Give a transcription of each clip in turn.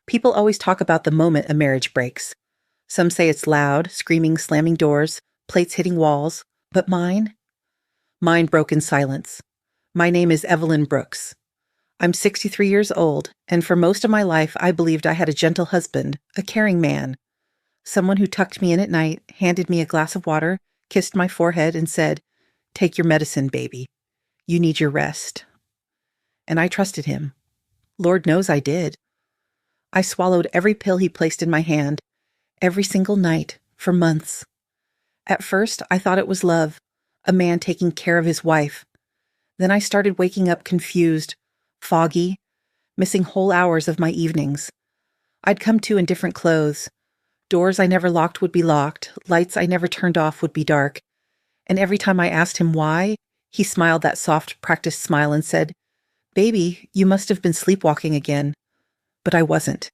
People always talk about the moment a marriage breaks. Some say it's loud, screaming, slamming doors, plates hitting walls. But mine broke in silence. My name is Evelyn Brooks. I'm 63 years old, and for most of my life I believed I had a gentle husband, a caring man. Someone who tucked me in at night, handed me a glass of water, kissed my forehead, and said, "Take your medicine, baby. You need your rest." And I trusted him. Lord knows I did. I swallowed every pill he placed in my hand, every single night, for months. At first, I thought it was love, a man taking care of his wife. Then I started waking up confused, foggy, missing whole hours of my evenings. I'd come to in different clothes. Doors I never locked would be locked, lights I never turned off would be dark. And every time I asked him why, he smiled that soft, practiced smile and said, "Baby, you must have been sleepwalking again." But I wasn't.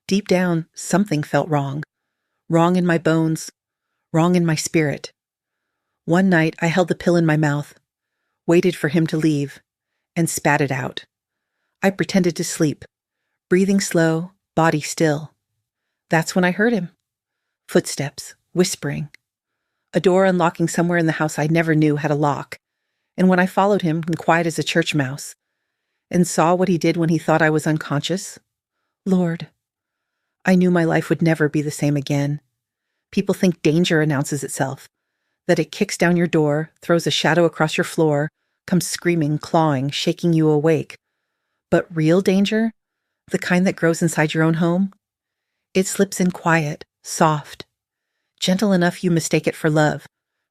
Deep down, something felt wrong. Wrong in my bones, wrong in my spirit. One night, I held the pill in my mouth, waited for him to leave, and spat it out. I pretended to sleep, breathing slow, body still. That's when I heard him. Footsteps, whispering. A door unlocking somewhere in the house I never knew had a lock. And when I followed him, quiet as a church mouse, and saw what he did when he thought I was unconscious, Lord, I knew my life would never be the same again. People think danger announces itself, that it kicks down your door, throws a shadow across your floor, comes screaming, clawing, shaking you awake. But real danger, the kind that grows inside your own home, it slips in quiet, soft, gentle enough you mistake it for love.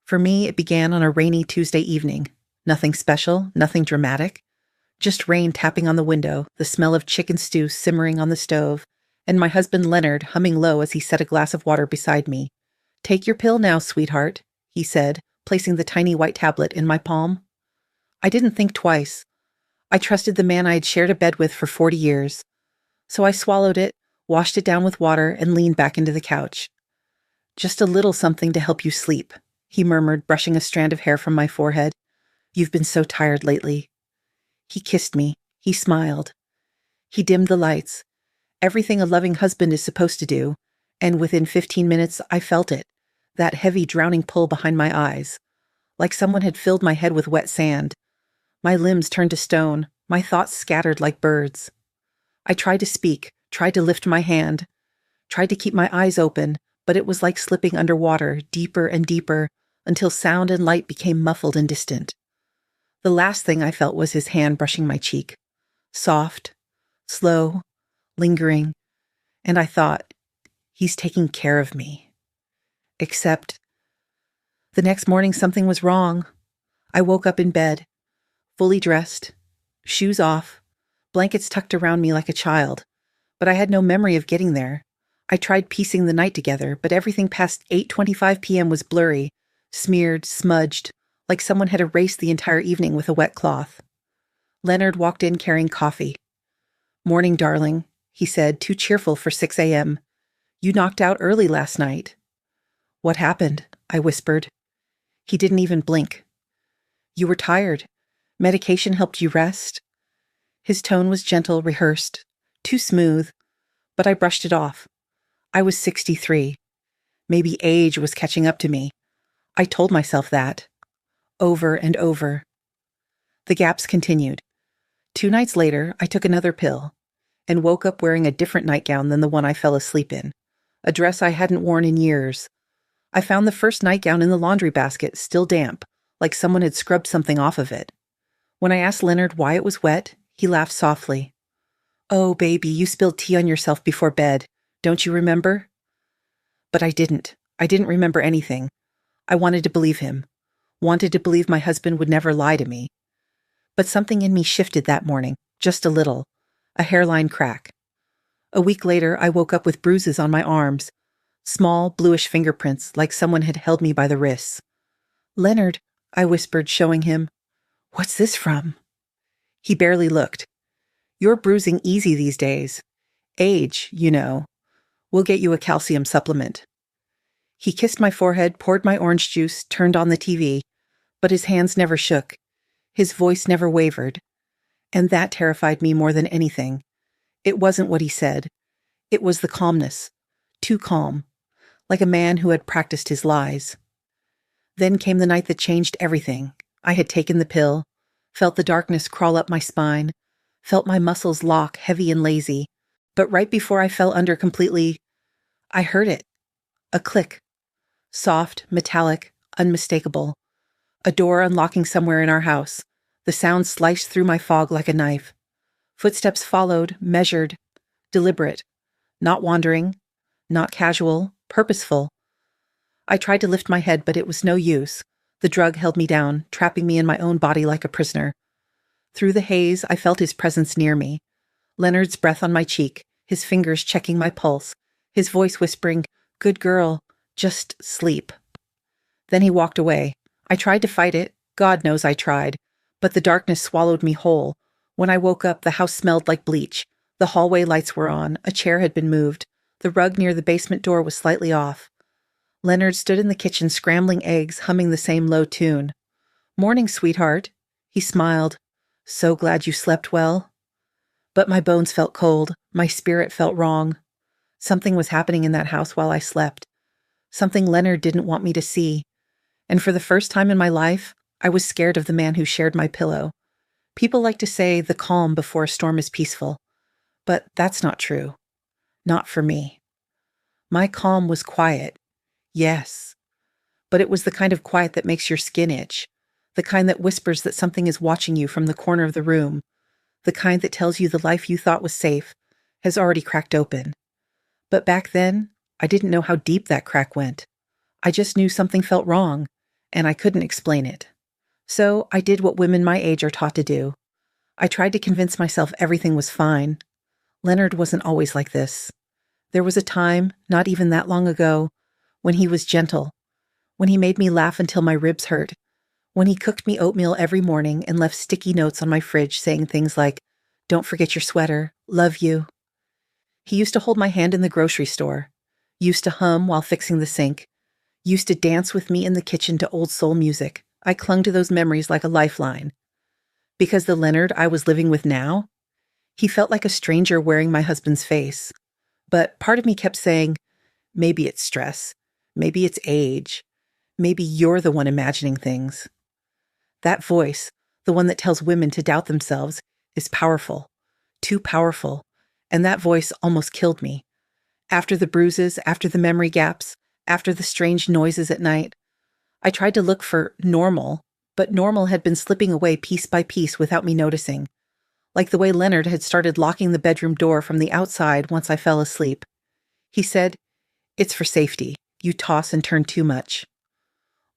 For me, it began on a rainy Tuesday evening. Nothing special, nothing dramatic. Just rain tapping on the window, the smell of chicken stew simmering on the stove, and my husband Leonard humming low as he set a glass of water beside me. "Take your pill now, sweetheart," he said, placing the tiny white tablet in my palm. I didn't think twice. I trusted the man I had shared a bed with for 40 years. So I swallowed it, washed it down with water, and leaned back into the couch. "Just a little something to help you sleep," he murmured, brushing a strand of hair from my forehead. "You've been so tired lately." He kissed me. He smiled. He dimmed the lights. Everything a loving husband is supposed to do, and within 15 minutes I felt it, that heavy drowning pull behind my eyes, like someone had filled my head with wet sand. My limbs turned to stone, my thoughts scattered like birds. I tried to speak, tried to lift my hand, tried to keep my eyes open, but it was like slipping underwater, deeper and deeper, until sound and light became muffled and distant. The last thing I felt was his hand brushing my cheek. Soft, slow, lingering, and I thought, he's taking care of me. Except, the next morning something was wrong. I woke up in bed, fully dressed, shoes off, blankets tucked around me like a child, but I had no memory of getting there. I tried piecing the night together, but everything past 8:25 p.m. was blurry, smeared, smudged, like someone had erased the entire evening with a wet cloth. Leonard walked in carrying coffee. "Morning, darling," he said, too cheerful for 6 a.m. "You knocked out early last night." "What happened?" I whispered. He didn't even blink. "You were tired. Medication helped you rest." His tone was gentle, rehearsed, too smooth, but I brushed it off. I was 63. Maybe age was catching up to me. I told myself that. Over and over. The gaps continued. 2 nights later, I took another pill and woke up wearing a different nightgown than the one I fell asleep in, a dress I hadn't worn in years. I found the first nightgown in the laundry basket, still damp, like someone had scrubbed something off of it. When I asked Leonard why it was wet, he laughed softly. "Oh, baby, you spilled tea on yourself before bed. Don't you remember?" But I didn't. I didn't remember anything. I wanted to believe him. Wanted to believe my husband would never lie to me. But something in me shifted that morning, just a little, a hairline crack. A week later, I woke up with bruises on my arms, small, bluish fingerprints like someone had held me by the wrists. "Leonard," I whispered, showing him. "What's this from?" He barely looked. "You're bruising easy these days. Age, you know. We'll get you a calcium supplement." He kissed my forehead, poured my orange juice, turned on the TV, but his hands never shook. His voice never wavered. And that terrified me more than anything. It wasn't what he said. It was the calmness. Too calm. Like a man who had practiced his lies. Then came the night that changed everything. I had taken the pill, felt the darkness crawl up my spine, felt my muscles lock heavy and lazy, but right before I fell under completely, I heard it. A click. Soft, metallic, unmistakable. A door unlocking somewhere in our house. The sound sliced through my fog like a knife. Footsteps followed, measured, deliberate. Not wandering, not casual, purposeful. I tried to lift my head, but it was no use. The drug held me down, trapping me in my own body like a prisoner. Through the haze, I felt his presence near me. Leonard's breath on my cheek, his fingers checking my pulse, his voice whispering, "Good girl, just sleep." Then he walked away. I tried to fight it. God knows I tried. But the darkness swallowed me whole. When I woke up, the house smelled like bleach. The hallway lights were on. A chair had been moved. The rug near the basement door was slightly off. Leonard stood in the kitchen scrambling eggs, humming the same low tune. "Morning, sweetheart." He smiled. "So glad you slept well." But my bones felt cold. My spirit felt wrong. Something was happening in that house while I slept. Something Leonard didn't want me to see. And for the first time in my life, I was scared of the man who shared my pillow. People like to say the calm before a storm is peaceful. But that's not true. Not for me. My calm was quiet. Yes. But it was the kind of quiet that makes your skin itch. The kind that whispers that something is watching you from the corner of the room. The kind that tells you the life you thought was safe has already cracked open. But back then, I didn't know how deep that crack went. I just knew something felt wrong, and I couldn't explain it. So I did what women my age are taught to do. I tried to convince myself everything was fine. Leonard wasn't always like this. There was a time, not even that long ago, when he was gentle, when he made me laugh until my ribs hurt, when he cooked me oatmeal every morning and left sticky notes on my fridge saying things like, "Don't forget your sweater, love you." He used to hold my hand in the grocery store, used to hum while fixing the sink, used to dance with me in the kitchen to old soul music. I clung to those memories like a lifeline. Because the Leonard I was living with now, he felt like a stranger wearing my husband's face. But part of me kept saying, maybe it's stress, maybe it's age, maybe you're the one imagining things. That voice, the one that tells women to doubt themselves, is powerful, too powerful, and that voice almost killed me. After the bruises, after the memory gaps, after the strange noises at night, I tried to look for normal, but normal had been slipping away piece by piece without me noticing, like the way Leonard had started locking the bedroom door from the outside once I fell asleep. He said, "It's for safety. You toss and turn too much."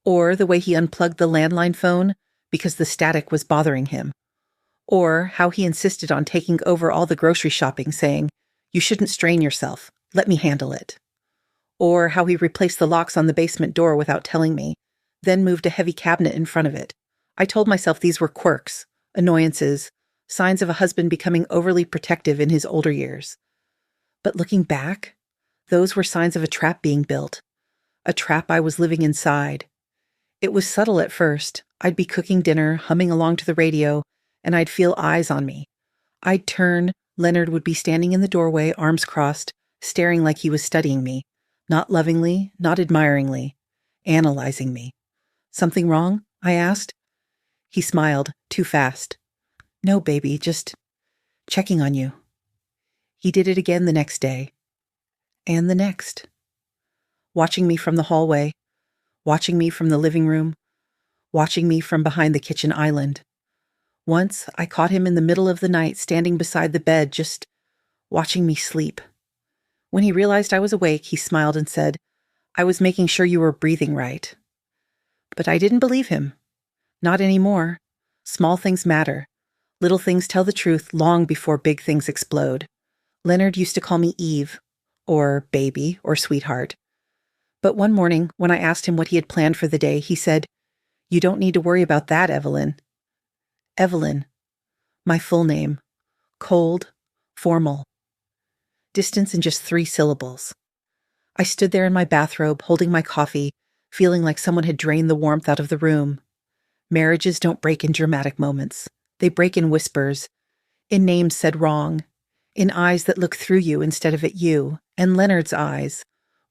Or the way he unplugged the landline phone because the static was bothering him. Or how he insisted on taking over all the grocery shopping, saying, "You shouldn't strain yourself. Let me handle it." Or how he replaced the locks on the basement door without telling me, then moved a heavy cabinet in front of it. I told myself these were quirks, annoyances, signs of a husband becoming overly protective in his older years. But looking back, those were signs of a trap being built, a trap I was living inside. It was subtle at first. I'd be cooking dinner, humming along to the radio, and I'd feel eyes on me. I'd turn, Leonard would be standing in the doorway, arms crossed, staring like he was studying me, not lovingly, not admiringly, analyzing me. "Something wrong?" I asked. He smiled, too fast. "No, baby, just checking on you." He did it again the next day. And the next. Watching me from the hallway, watching me from the living room, watching me from behind the kitchen island. Once, I caught him in the middle of the night standing beside the bed, just watching me sleep. When he realized I was awake, he smiled and said, "I was making sure you were breathing right." But I didn't believe him. Not anymore. Small things matter. Little things tell the truth long before big things explode. Leonard used to call me Eve, or baby, or sweetheart. But one morning, when I asked him what he had planned for the day, he said, "You don't need to worry about that, Evelyn." Evelyn. My full name. Cold, formal. Distance in just 3 syllables. I stood there in my bathrobe, holding my coffee, feeling like someone had drained the warmth out of the room. Marriages don't break in dramatic moments. They break in whispers, in names said wrong, in eyes that look through you instead of at you, and Leonard's eyes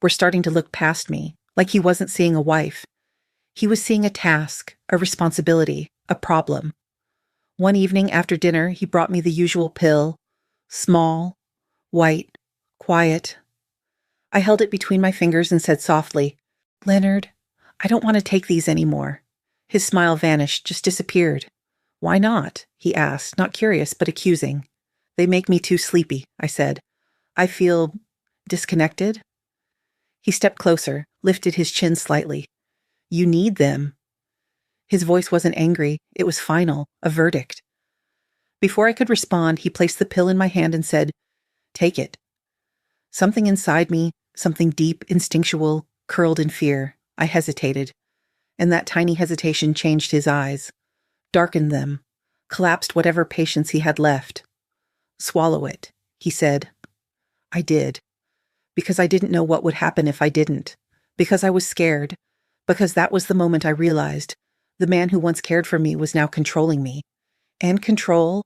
were starting to look past me, like he wasn't seeing a wife. He was seeing a task, a responsibility, a problem. One evening after dinner, he brought me the usual pill, small, white, quiet. I held it between my fingers and said softly, "Leonard, I don't want to take these anymore." His smile vanished, just disappeared. "Why not?" he asked, not curious, but accusing. "They make me too sleepy," I said. "I feel disconnected." He stepped closer, lifted his chin slightly. "You need them." His voice wasn't angry, it was final, a verdict. Before I could respond, he placed the pill in my hand and said, "Take it." Something inside me, something deep, instinctual, curled in fear. I hesitated, and that tiny hesitation changed his eyes, darkened them, collapsed whatever patience he had left. "Swallow it," he said. I did, because I didn't know what would happen if I didn't, because I was scared, because that was the moment I realized the man who once cared for me was now controlling me. And control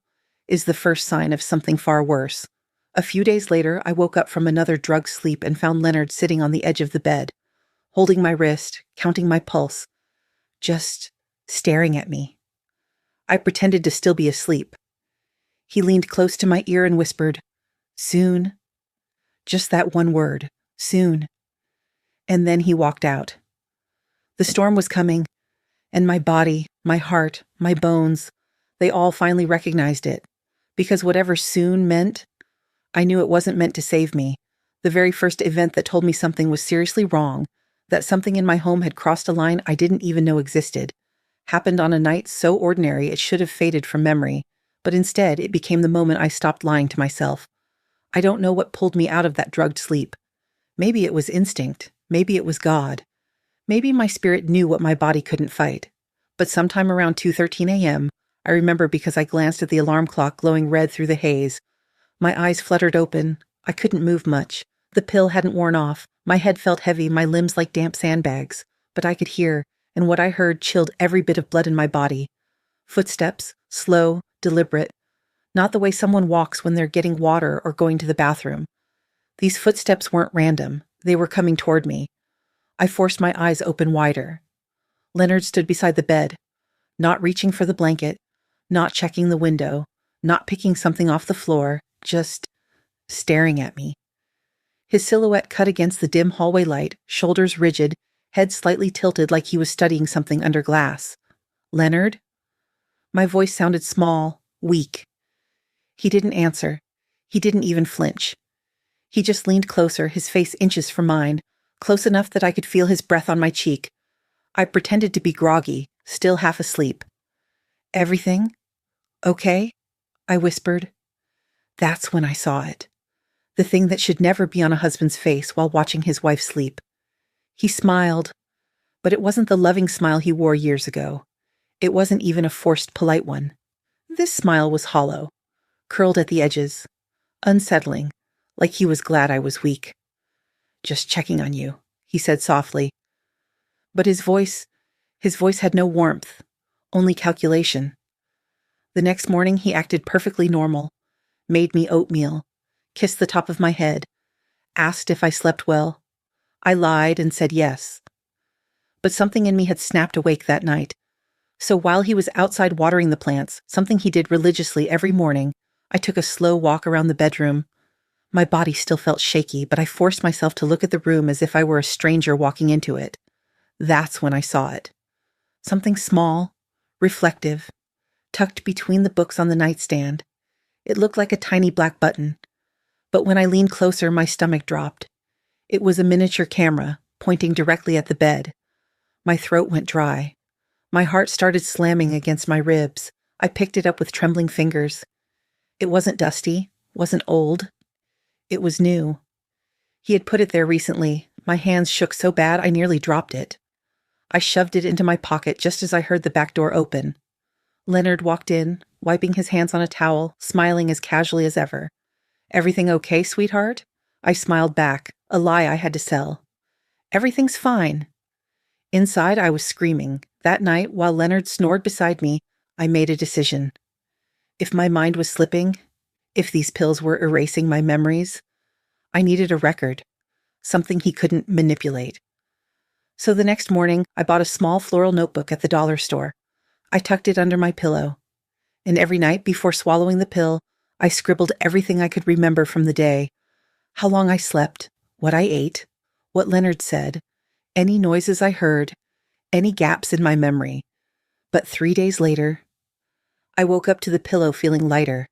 is the first sign of something far worse. A few days later, I woke up from another drugged sleep and found Leonard sitting on the edge of the bed, holding my wrist, counting my pulse, just staring at me. I pretended to still be asleep. He leaned close to my ear and whispered, "Soon." Just that one word, soon. And then he walked out. The storm was coming, and my body, my heart, my bones, they all finally recognized it. Because whatever soon meant, I knew it wasn't meant to save me. The very first event that told me something was seriously wrong, that something in my home had crossed a line I didn't even know existed, happened on a night so ordinary it should have faded from memory, but instead it became the moment I stopped lying to myself. I don't know what pulled me out of that drugged sleep. Maybe it was instinct. Maybe it was God. Maybe my spirit knew what my body couldn't fight. But sometime around 2:13 a.m., I remember because I glanced at the alarm clock glowing red through the haze. My eyes fluttered open. I couldn't move much. The pill hadn't worn off. My head felt heavy, my limbs like damp sandbags. But I could hear, and what I heard chilled every bit of blood in my body. Footsteps, slow, deliberate. Not the way someone walks when they're getting water or going to the bathroom. These footsteps weren't random. They were coming toward me. I forced my eyes open wider. Leonard stood beside the bed, not reaching for the blanket, not checking the window, not picking something off the floor, just staring at me. His silhouette cut against the dim hallway light, shoulders rigid, head slightly tilted like he was studying something under glass. "Leonard?" My voice sounded small, weak. He didn't answer. He didn't even flinch. He just leaned closer, his face inches from mine, close enough that I could feel his breath on my cheek. I pretended to be groggy, still half asleep. "Everything okay?" I whispered. That's when I saw it. The thing that should never be on a husband's face while watching his wife sleep. He smiled, but it wasn't the loving smile he wore years ago. It wasn't even a forced, polite one. This smile was hollow, curled at the edges, unsettling, like he was glad I was weak. "Just checking on you," he said softly. But his voice had no warmth, only calculation. The next morning he acted perfectly normal, made me oatmeal, kissed the top of my head, asked if I slept well. I lied and said yes. But something in me had snapped awake that night. So while he was outside watering the plants, something he did religiously every morning, I took a slow walk around the bedroom. My body still felt shaky, but I forced myself to look at the room as if I were a stranger walking into it. That's when I saw it. Something small, reflective, tucked between the books on the nightstand. It looked like a tiny black button. But when I leaned closer, my stomach dropped. It was a miniature camera, pointing directly at the bed. My throat went dry. My heart started slamming against my ribs. I picked it up with trembling fingers. It wasn't dusty, wasn't old. It was new. He had put it there recently. My hands shook so bad I nearly dropped it. I shoved it into my pocket just as I heard the back door open. Leonard walked in, wiping his hands on a towel, smiling as casually as ever. "Everything okay, sweetheart?" I smiled back, a lie I had to sell. "Everything's fine." Inside, I was screaming. That night, while Leonard snored beside me, I made a decision. If my mind was slipping, If these pills were erasing my memories, I needed a record, something he couldn't manipulate. So the next morning, I bought a small floral notebook at the dollar store. I tucked it under my pillow, and every night before swallowing the pill, I scribbled everything I could remember from the day: how long I slept, what I ate, what Leonard said, any noises I heard, any gaps in my memory. But 3 days later, I woke up to the pillow feeling lighter.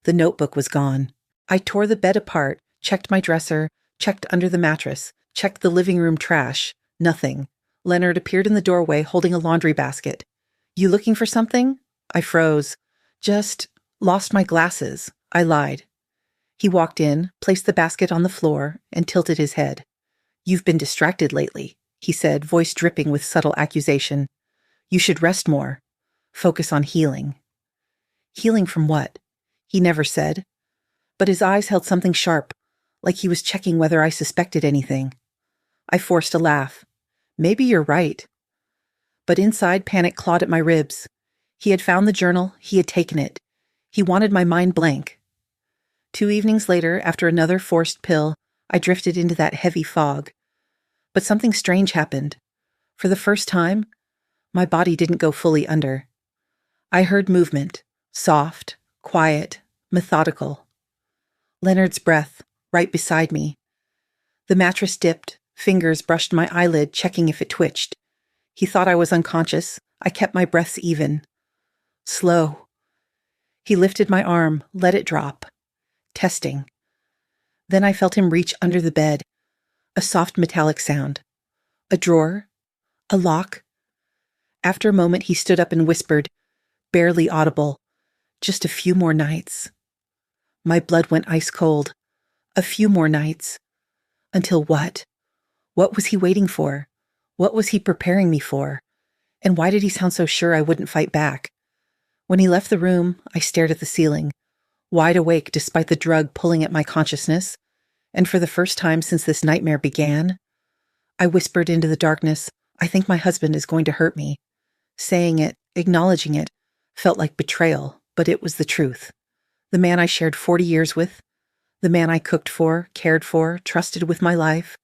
The notebook was gone. I tore the bed apart, checked my dresser, checked under the mattress, checked the living room trash. Nothing. Leonard appeared in the doorway holding a laundry basket. "You looking for something?" I froze. "Just lost my glasses," I lied. He walked in, placed the basket on the floor, and tilted his head. "You've been distracted lately," he said, voice dripping with subtle accusation. "You should rest more. Focus on healing." Healing from what? He never said. But his eyes held something sharp, like he was checking whether I suspected anything. I forced a laugh. "Maybe you're right." But inside, panic clawed at my ribs. He had found the journal, he had taken it. He wanted my mind blank. 2 evenings later, after another forced pill, I drifted into that heavy fog. But something strange happened. For the first time, my body didn't go fully under. I heard movement, soft, quiet, methodical. Leonard's breath, right beside me. The mattress dipped, fingers brushed my eyelid, checking if it twitched. He thought I was unconscious. I kept my breaths even. Slow. He lifted my arm, let it drop. Testing. Then I felt him reach under the bed. A soft metallic sound. A drawer. A lock. After a moment, he stood up and whispered, barely audible, "Just a few more nights." My blood went ice cold. A few more nights. Until what? What was he waiting for? What was he preparing me for? And why did he sound so sure I wouldn't fight back? When he left the room, I stared at the ceiling, wide awake despite the drug pulling at my consciousness, and for the first time since this nightmare began, I whispered into the darkness, "I think my husband is going to hurt me." Saying it, acknowledging it, felt like betrayal, but it was the truth. The man I shared 40 years with, the man I cooked for, cared for, trusted with my life,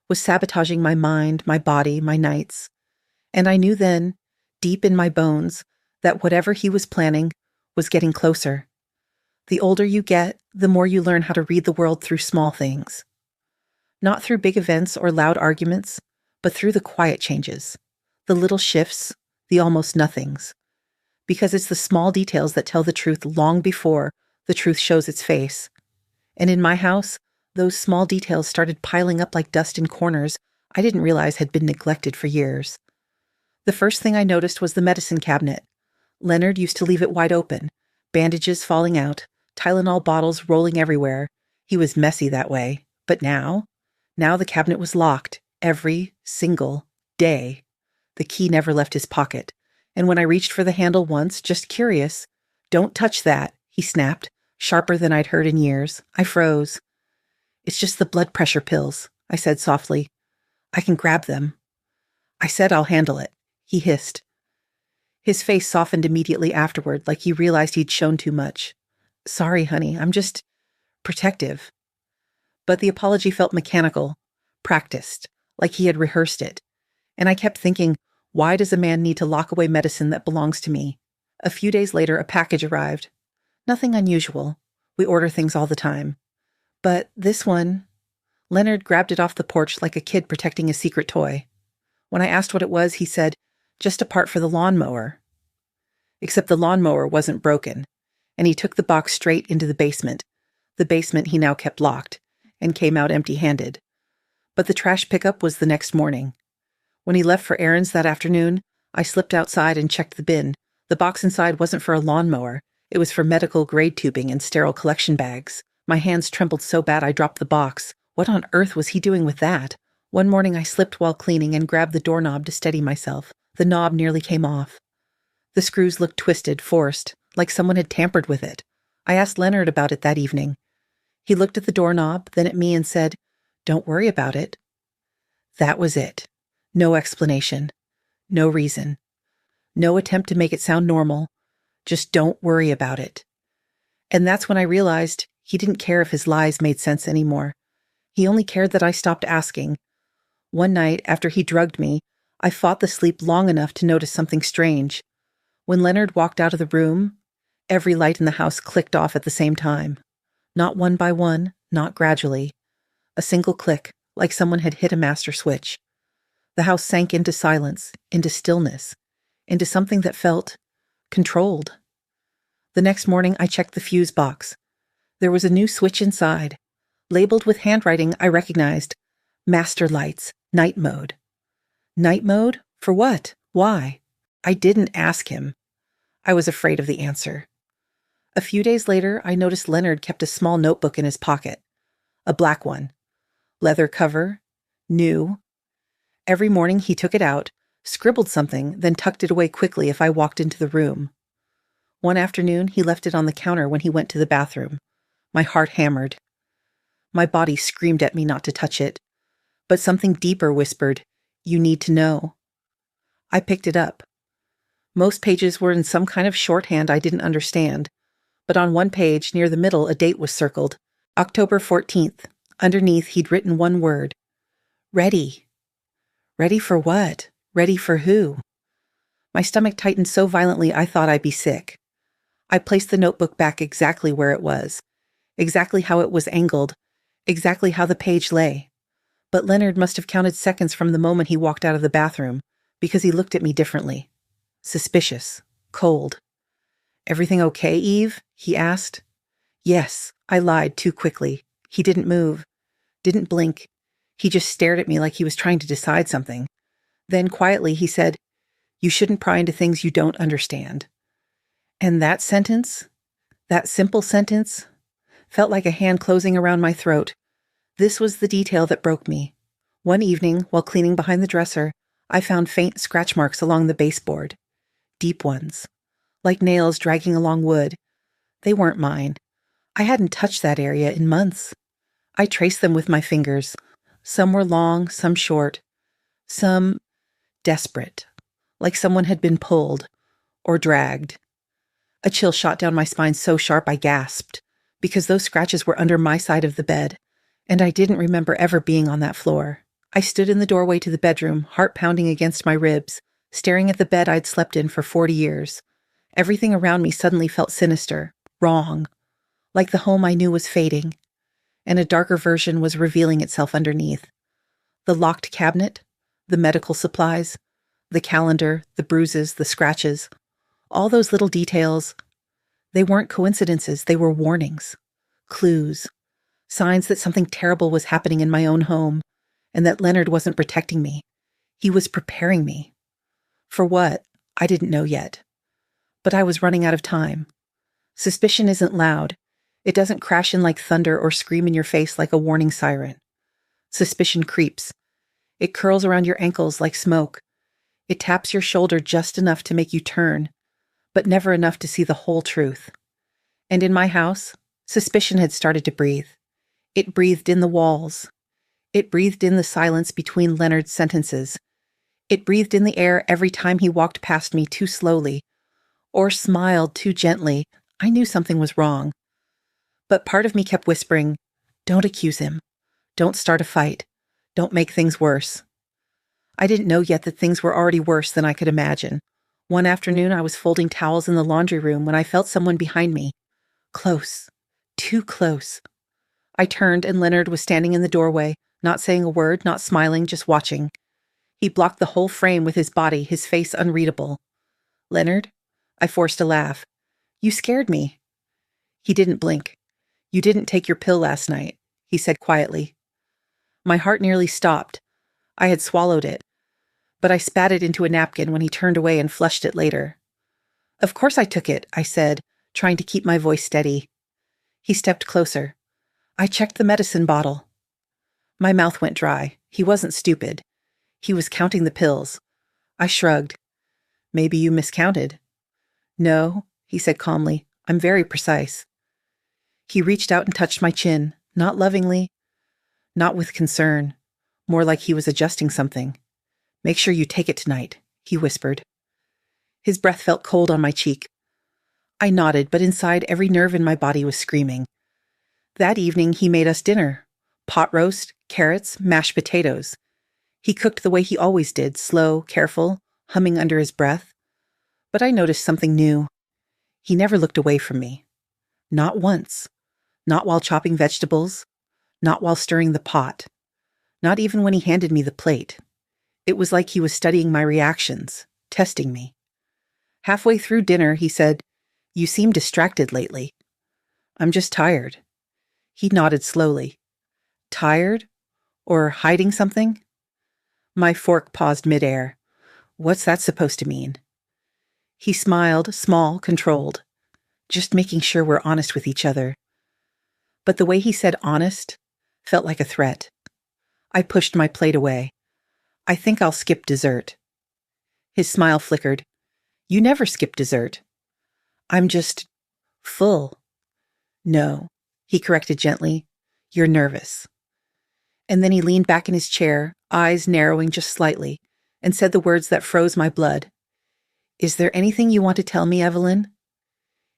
was sabotaging my mind, my body, my nights. And I knew then, deep in my bones, that whatever he was planning was getting closer. The older you get, the more you learn how to read the world through small things. Not through big events or loud arguments, but through the quiet changes, the little shifts, the almost nothings. Because it's the small details that tell the truth long before the truth shows its face. And in my house, those small details started piling up like dust in corners I didn't realize had been neglected for years. The first thing I noticed was the medicine cabinet. Leonard used to leave it wide open, bandages falling out, Tylenol bottles rolling everywhere. He was messy that way. But now the cabinet was locked every single day. The key never left his pocket. And when I reached for the handle once, just curious, "Don't touch that," he snapped, sharper than I'd heard in years. I froze. "It's just the blood pressure pills," I said softly. "I can grab them." "I said I'll handle it," he hissed. His face softened immediately afterward, like he realized he'd shown too much. "Sorry, honey, I'm just protective." But the apology felt mechanical, practiced, like he had rehearsed it. And I kept thinking, why does a man need to lock away medicine that belongs to me? A few days later, a package arrived. Nothing unusual. We order things all the time. But this one, Leonard grabbed it off the porch like a kid protecting a secret toy. When I asked what it was, he said, "Just a part for the lawnmower." Except the lawnmower wasn't broken, and he took the box straight into the basement he now kept locked, and came out empty-handed. But the trash pickup was the next morning. When he left for errands that afternoon, I slipped outside and checked the bin. The box inside wasn't for a lawnmower. It was for medical grade tubing and sterile collection bags. My hands trembled so bad I dropped the box. What on earth was he doing with that? One morning I slipped while cleaning and grabbed the doorknob to steady myself. The knob nearly came off. The screws looked twisted, forced, like someone had tampered with it. I asked Leonard about it that evening. He looked at the doorknob, then at me and said, "Don't worry about it." That was it. No explanation. No reason. No attempt to make it sound normal. Just don't worry about it. And that's when I realized he didn't care if his lies made sense anymore. He only cared that I stopped asking. One night, after he drugged me, I fought the sleep long enough to notice something strange. When Leonard walked out of the room, every light in the house clicked off at the same time. Not one by one, not gradually. A single click, like someone had hit a master switch. The house sank into silence, into stillness, into something that felt controlled. The next morning, I checked the fuse box. There was a new switch inside. Labeled with handwriting I recognized. Master lights, night mode. Night mode? For what? Why? I didn't ask him. I was afraid of the answer. A few days later, I noticed Leonard kept a small notebook in his pocket. A black one. Leather cover. New. Every morning he took it out, scribbled something, then tucked it away quickly if I walked into the room. One afternoon, he left it on the counter when he went to the bathroom. My heart hammered. My body screamed at me not to touch it. But something deeper whispered, "You need to know." I picked it up. Most pages were in some kind of shorthand I didn't understand. But on one page, near the middle, a date was circled. October 14th. Underneath, he'd written one word. Ready. Ready for what? Ready for who? My stomach tightened so violently I thought I'd be sick. I placed the notebook back exactly where it was, exactly how it was angled, exactly how the page lay. But Leonard must have counted seconds from the moment he walked out of the bathroom, because he looked at me differently. Suspicious. Cold. "Everything okay, Eve?" he asked. Yes, I lied too quickly. He didn't move. Didn't blink. He just stared at me like he was trying to decide something. Then quietly he said, "You shouldn't pry into things you don't understand." And that sentence, that simple sentence, felt like a hand closing around my throat. This was the detail that broke me. One evening, while cleaning behind the dresser, I found faint scratch marks along the baseboard. Deep ones. Like nails dragging along wood. They weren't mine. I hadn't touched that area in months. I traced them with my fingers. Some were long, some short. Some desperate. Like someone had been pulled. Or dragged. A chill shot down my spine so sharp I gasped. Because those scratches were under my side of the bed. And I didn't remember ever being on that floor. I stood in the doorway to the bedroom, heart pounding against my ribs, staring at the bed I'd slept in for 40 years. Everything around me suddenly felt sinister, wrong, like the home I knew was fading, and a darker version was revealing itself underneath. The locked cabinet, the medical supplies, the calendar, the bruises, the scratches, all those little details, they weren't coincidences, they were warnings, clues, signs that something terrible was happening in my own home, and that Leonard wasn't protecting me. He was preparing me. For what? I didn't know yet. But I was running out of time. Suspicion isn't loud. It doesn't crash in like thunder or scream in your face like a warning siren. Suspicion creeps. It curls around your ankles like smoke. It taps your shoulder just enough to make you turn, but never enough to see the whole truth. And in my house, suspicion had started to breathe. It breathed in the walls. It breathed in the silence between Leonard's sentences. It breathed in the air every time he walked past me too slowly, or smiled too gently. I knew something was wrong. But part of me kept whispering, "Don't accuse him. Don't start a fight. Don't make things worse." I didn't know yet that things were already worse than I could imagine. One afternoon, I was folding towels in the laundry room when I felt someone behind me. Close. Too close. I turned and Leonard was standing in the doorway, not saying a word, not smiling, just watching. He blocked the whole frame with his body, his face unreadable. "Leonard?" I forced a laugh. "You scared me." He didn't blink. "You didn't take your pill last night," he said quietly. My heart nearly stopped. I had swallowed it, but I spat it into a napkin when he turned away and flushed it later. "Of course I took it," I said, trying to keep my voice steady. He stepped closer. "I checked the medicine bottle." My mouth went dry. He wasn't stupid. He was counting the pills. I shrugged. "Maybe you miscounted." "No," he said calmly. "I'm very precise." He reached out and touched my chin, not lovingly, not with concern, more like he was adjusting something. "Make sure you take it tonight," he whispered. His breath felt cold on my cheek. I nodded, but inside every nerve in my body was screaming. That evening, he made us dinner. Pot roast, carrots, mashed potatoes. He cooked the way he always did, slow, careful, humming under his breath. But I noticed something new. He never looked away from me. Not once. Not while chopping vegetables. Not while stirring the pot. Not even when he handed me the plate. It was like he was studying my reactions, testing me. Halfway through dinner, he said, "You seem distracted lately." "I'm just tired." He nodded slowly. "Tired? Or hiding something?" My fork paused midair. What's that supposed to mean? He smiled, small, controlled. Just making sure we're honest with each other. But the way he said honest felt like a threat. I pushed my plate away. "I think I'll skip dessert." His smile flickered. "You never skip dessert." "I'm just full." "No," he corrected gently. "You're nervous." And then he leaned back in his chair, eyes narrowing just slightly, and said the words that froze my blood. "Is there anything you want to tell me, Evelyn?"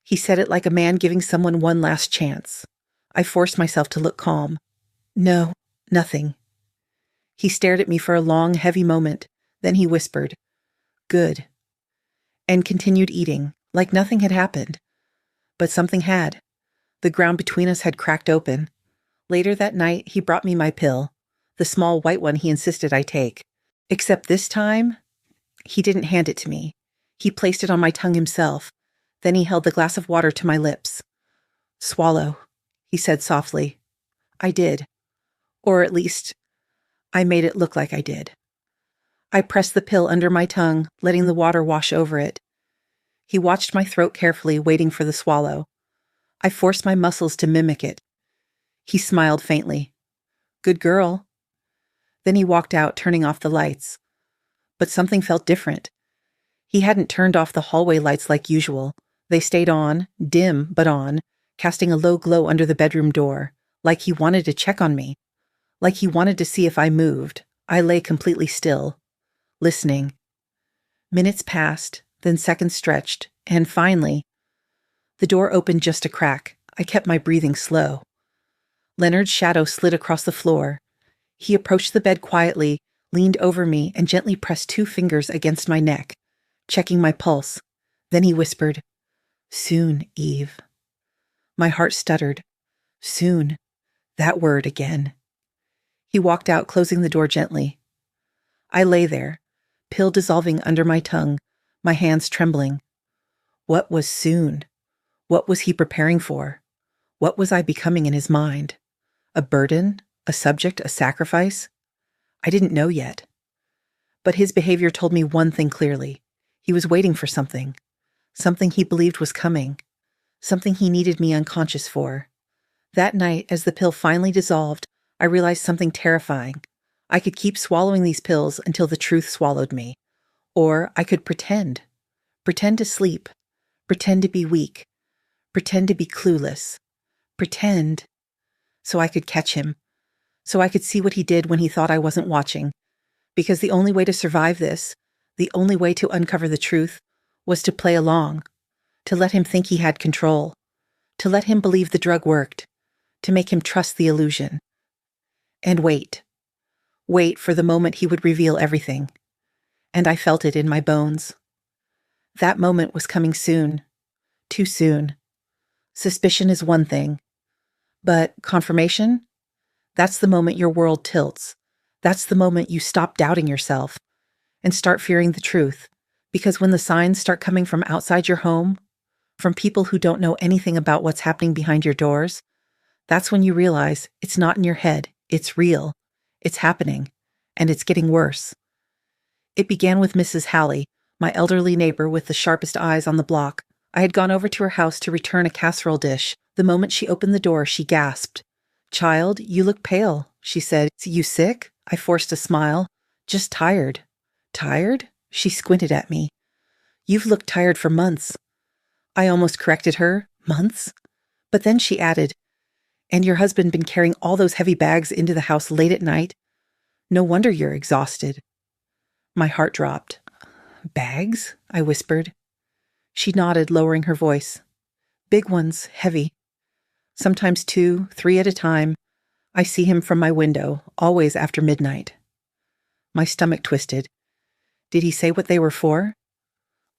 He said it like a man giving someone one last chance. I forced myself to look calm. "No, nothing." He stared at me for a long, heavy moment. Then he whispered, "Good," and continued eating, like nothing had happened. But something had. The ground between us had cracked open. Later that night, he brought me my pill, the small white one he insisted I take. Except this time, he didn't hand it to me. He placed it on my tongue himself. Then he held the glass of water to my lips. "Swallow," he said softly. I did. Or at least, I made it look like I did. I pressed the pill under my tongue, letting the water wash over it. He watched my throat carefully, waiting for the swallow. I forced my muscles to mimic it. He smiled faintly. "Good girl." Then he walked out, turning off the lights. But something felt different. He hadn't turned off the hallway lights like usual. They stayed on, dim but on, casting a low glow under the bedroom door, like he wanted to check on me. Like he wanted to see if I moved. I lay completely still, listening. Minutes passed, then seconds stretched, and finally, the door opened just a crack. I kept my breathing slow. Leonard's shadow slid across the floor. He approached the bed quietly, leaned over me, and gently pressed 2 fingers against my neck, checking my pulse. Then he whispered, "Soon, Eve." My heart stuttered. Soon. That word again. He walked out, closing the door gently. I lay there, pill dissolving under my tongue, my hands trembling. What was soon? What was he preparing for? What was I becoming in his mind? A burden? A subject? A sacrifice? I didn't know yet. But his behavior told me one thing clearly. He was waiting for something. Something he believed was coming. Something he needed me unconscious for. That night, as the pill finally dissolved, I realized something terrifying. I could keep swallowing these pills until the truth swallowed me. Or I could pretend. Pretend to sleep. Pretend to be weak. Pretend to be clueless. Pretend. So I could catch him. So I could see what he did when he thought I wasn't watching. Because the only way to survive this, the only way to uncover the truth, was to play along. To let him think he had control. To let him believe the drug worked. To make him trust the illusion. And wait. Wait for the moment he would reveal everything. And I felt it in my bones. That moment was coming soon. Too soon. Suspicion is one thing. But confirmation? That's the moment your world tilts. That's the moment you stop doubting yourself and start fearing the truth. Because when the signs start coming from outside your home, from people who don't know anything about what's happening behind your doors, that's when you realize it's not in your head, it's real, it's happening, and it's getting worse. It began with Mrs. Hallie, my elderly neighbor with the sharpest eyes on the block. I had gone over to her house to return a casserole dish. The moment she opened the door, she gasped. "Child, you look pale," she said. "You sick?" I forced a smile. "Just tired." "Tired?" She squinted at me. "You've looked tired for months." I almost corrected her. Months? But then she added, "And your husband been carrying all those heavy bags into the house late at night? No wonder you're exhausted." My heart dropped. "Bags?" I whispered. She nodded, lowering her voice. Big ones, heavy. Sometimes 2, 3 at a time. I see him from my window, always after midnight. My stomach twisted. Did he say what they were for?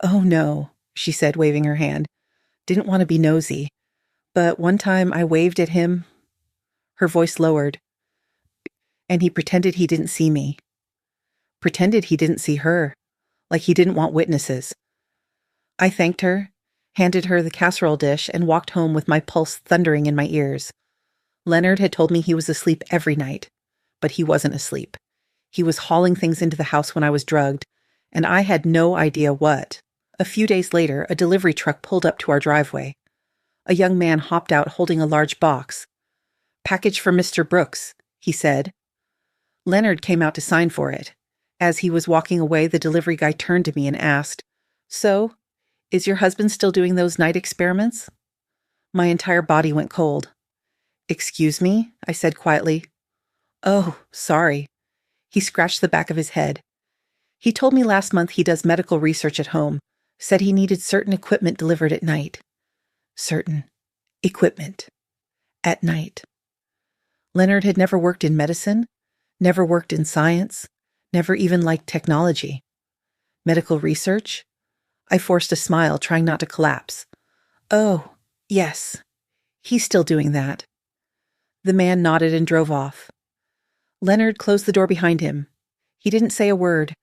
Oh, no, she said, waving her hand. Didn't want to be nosy. But one time I waved at him. Her voice lowered. And he pretended he didn't see me. Pretended he didn't see her. Like he didn't want witnesses. I thanked her, handed her the casserole dish, and walked home with my pulse thundering in my ears. Leonard had told me he was asleep every night. But he wasn't asleep. He was hauling things into the house when I was drugged, and I had no idea what. A few days later, a delivery truck pulled up to our driveway. A young man hopped out holding a large box. "Package for Mr. Brooks," he said. Leonard came out to sign for it. As he was walking away, the delivery guy turned to me and asked, "So, is your husband still doing those night experiments?" My entire body went cold. "Excuse me?" I said quietly. "Oh, sorry." He scratched the back of his head. "He told me last month he does medical research at home, said he needed certain equipment delivered at night." Certain equipment. At night. Leonard had never worked in medicine, never worked in science, never even liked technology. Medical research? I forced a smile, trying not to collapse. "Oh, yes. He's still doing that." The man nodded and drove off. Leonard closed the door behind him. He didn't say a word,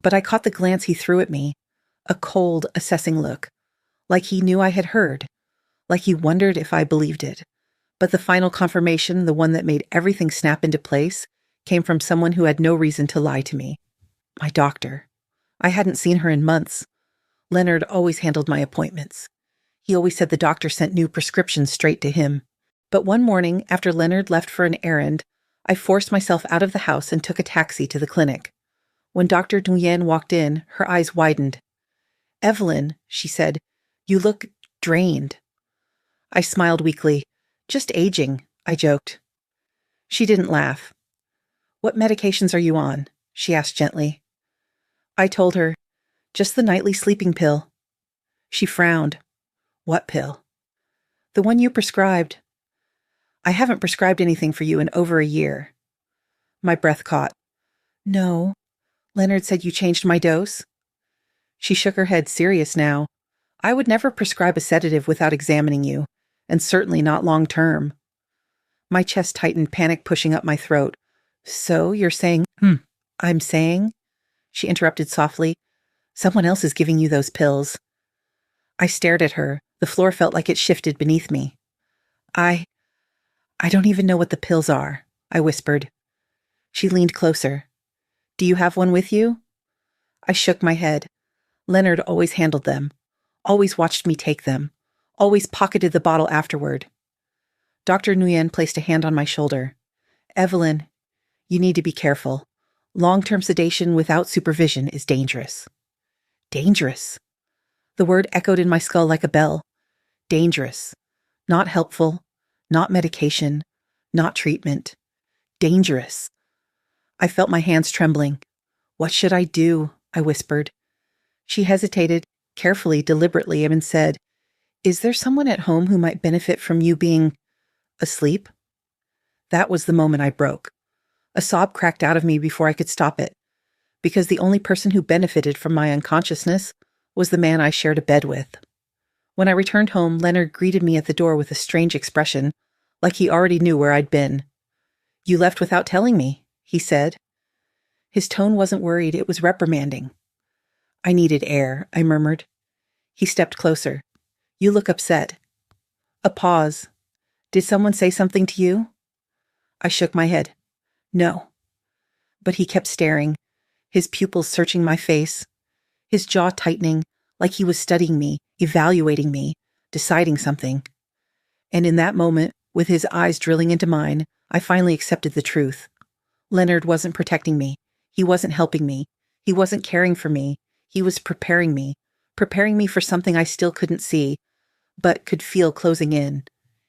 but I caught the glance he threw at me, a cold, assessing look, like he knew I had heard, like he wondered if I believed it. But the final confirmation, the one that made everything snap into place, came from someone who had no reason to lie to me. My doctor. I hadn't seen her in months. Leonard always handled my appointments. He always said the doctor sent new prescriptions straight to him. But one morning, after Leonard left for an errand, I forced myself out of the house and took a taxi to the clinic. When Dr. Nguyen walked in, her eyes widened. "Evelyn," she said, "you look drained." I smiled weakly. "Just aging," I joked. She didn't laugh. "What medications are you on?" she asked gently. I told her, "Just the nightly sleeping pill." She frowned. "What pill?" "The one you prescribed." "I haven't prescribed anything for you in over a year." My breath caught. "No. Leonard said you changed my dose?" She shook her head, serious now. "I would never prescribe a sedative without examining you, and certainly not long term." My chest tightened, panic pushing up my throat. "So you're saying—" "I'm saying," she interrupted softly, "someone else is giving you those pills." I stared at her. The floor felt like it shifted beneath me. I don't even know what the pills are," I whispered. She leaned closer. "Do you have one with you?" I shook my head. Leonard always handled them, always watched me take them, always pocketed the bottle afterward. Dr. Nguyen placed a hand on my shoulder. "Evelyn, you need to be careful. Long-term sedation without supervision is dangerous." Dangerous. The word echoed in my skull like a bell. Dangerous. Not helpful. Not medication. Not treatment. Dangerous. I felt my hands trembling. "What should I do?" I whispered. She hesitated, carefully, deliberately, and said, "Is there someone at home who might benefit from you being asleep?" That was the moment I broke. A sob cracked out of me before I could stop it, because the only person who benefited from my unconsciousness was the man I shared a bed with. When I returned home, Leonard greeted me at the door with a strange expression, like he already knew where I'd been. "You left without telling me," he said. His tone wasn't worried, it was reprimanding. "I needed air," I murmured. He stepped closer. "You look upset." A pause. "Did someone say something to you?" I shook my head. "No." But he kept staring, his pupils searching my face, his jaw tightening, like he was studying me, evaluating me, deciding something. And in that moment, with his eyes drilling into mine, I finally accepted the truth. Leonard wasn't protecting me. He wasn't helping me. He wasn't caring for me. He was preparing me for something I still couldn't see, but could feel closing in.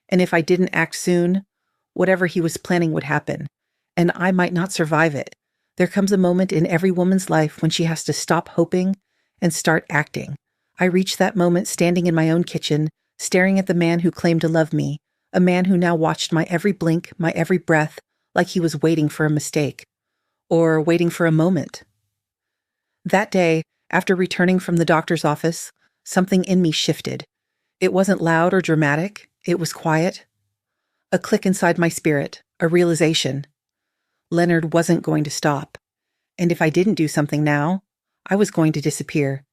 And if I didn't act soon, whatever he was planning would happen, and I might not survive it. There comes a moment in every woman's life when she has to stop hoping and start acting. I reached that moment standing in my own kitchen, staring at the man who claimed to love me, a man who now watched my every blink, my every breath, like he was waiting for a mistake, or waiting for a moment. That day, after returning from the doctor's office, something in me shifted. It wasn't loud or dramatic, it was quiet. A click inside my spirit, a realization. Leonard wasn't going to stop. And if I didn't do something now, I was going to disappear.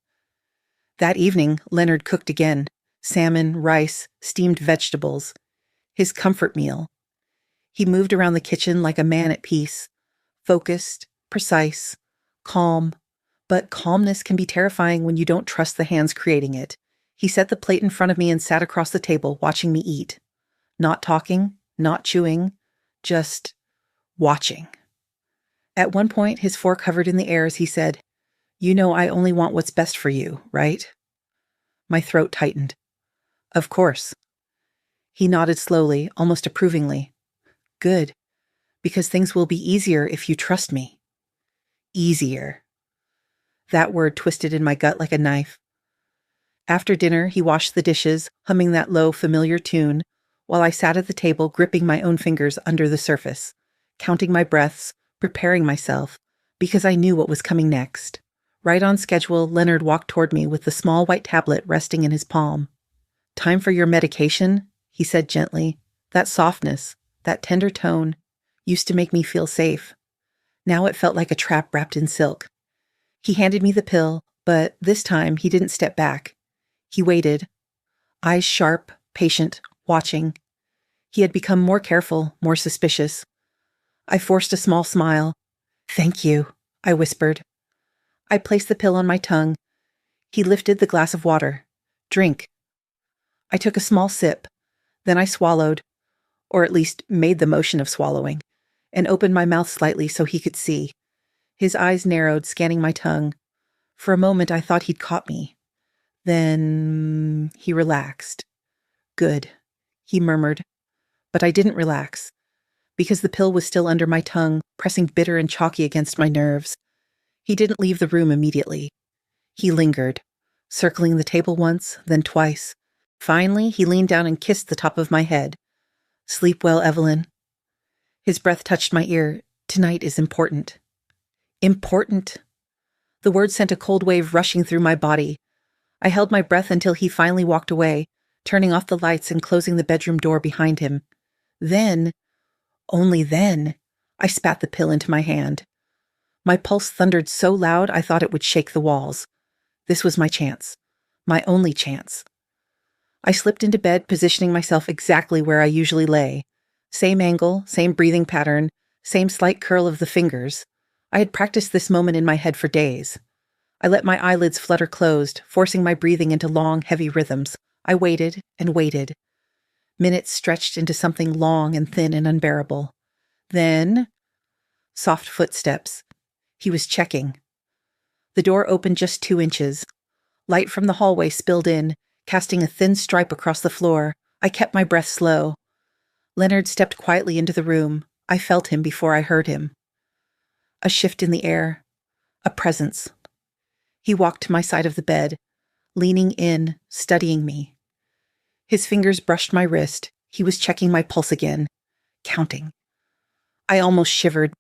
That evening, Leonard cooked again. Salmon, rice, steamed vegetables. His comfort meal. He moved around the kitchen like a man at peace. Focused, precise, calm. But calmness can be terrifying when you don't trust the hands creating it. He set the plate in front of me and sat across the table, watching me eat. Not talking, not chewing, just watching. At one point, his fork hovered in the air as he said, "You know I only want what's best for you, right?" My throat tightened. "Of course." He nodded slowly, almost approvingly. "Good, because things will be easier if you trust me." Easier. That word twisted in my gut like a knife. After dinner, he washed the dishes, humming that low, familiar tune, while I sat at the table gripping my own fingers under the surface, counting my breaths, preparing myself, because I knew what was coming next. Right on schedule, Leonard walked toward me with the small white tablet resting in his palm. "Time for your medication," he said gently. That softness, that tender tone, used to make me feel safe. Now it felt like a trap wrapped in silk. He handed me the pill, but this time he didn't step back. He waited, eyes sharp, patient, watching. He had become more careful, more suspicious. I forced a small smile. "Thank you," I whispered. I placed the pill on my tongue. He lifted the glass of water. "Drink." I took a small sip. Then I swallowed, or at least made the motion of swallowing, and opened my mouth slightly so he could see. His eyes narrowed, scanning my tongue. For a moment, I thought he'd caught me. Then he relaxed. "Good," he murmured. But I didn't relax, because the pill was still under my tongue, pressing bitter and chalky against my nerves. He didn't leave the room immediately. He lingered, circling the table once, then twice. Finally, he leaned down and kissed the top of my head. "Sleep well, Evelyn." His breath touched my ear. "Tonight is important." Important. The word sent a cold wave rushing through my body. I held my breath until he finally walked away, turning off the lights and closing the bedroom door behind him. Then, only then, I spat the pill into my hand. My pulse thundered so loud I thought it would shake the walls. This was my chance. My only chance. I slipped into bed, positioning myself exactly where I usually lay. Same angle, same breathing pattern, same slight curl of the fingers. I had practiced this moment in my head for days. I let my eyelids flutter closed, forcing my breathing into long, heavy rhythms. I waited and waited. Minutes stretched into something long and thin and unbearable. Then, soft footsteps. He was checking. The door opened just 2 inches. Light from the hallway spilled in, casting a thin stripe across the floor. I kept my breath slow. Leonard stepped quietly into the room. I felt him before I heard him. A shift in the air. A presence. He walked to my side of the bed, leaning in, studying me. His fingers brushed my wrist. He was checking my pulse again, counting. I almost shivered,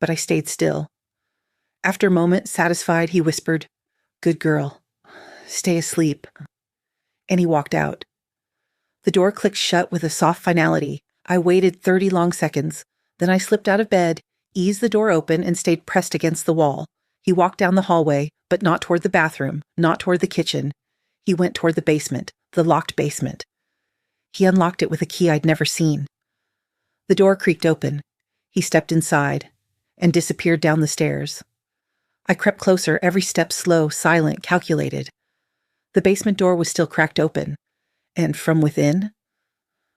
but I stayed still. After a moment, satisfied, he whispered, "Good girl. Stay asleep." And he walked out. The door clicked shut with a soft finality. I waited 30 long seconds. Then I slipped out of bed, eased the door open, and stayed pressed against the wall. He walked down the hallway, but not toward the bathroom, not toward the kitchen. He went toward the basement, the locked basement. He unlocked it with a key I'd never seen. The door creaked open. He stepped inside and disappeared down the stairs. I crept closer, every step slow, silent, calculated. The basement door was still cracked open, and from within,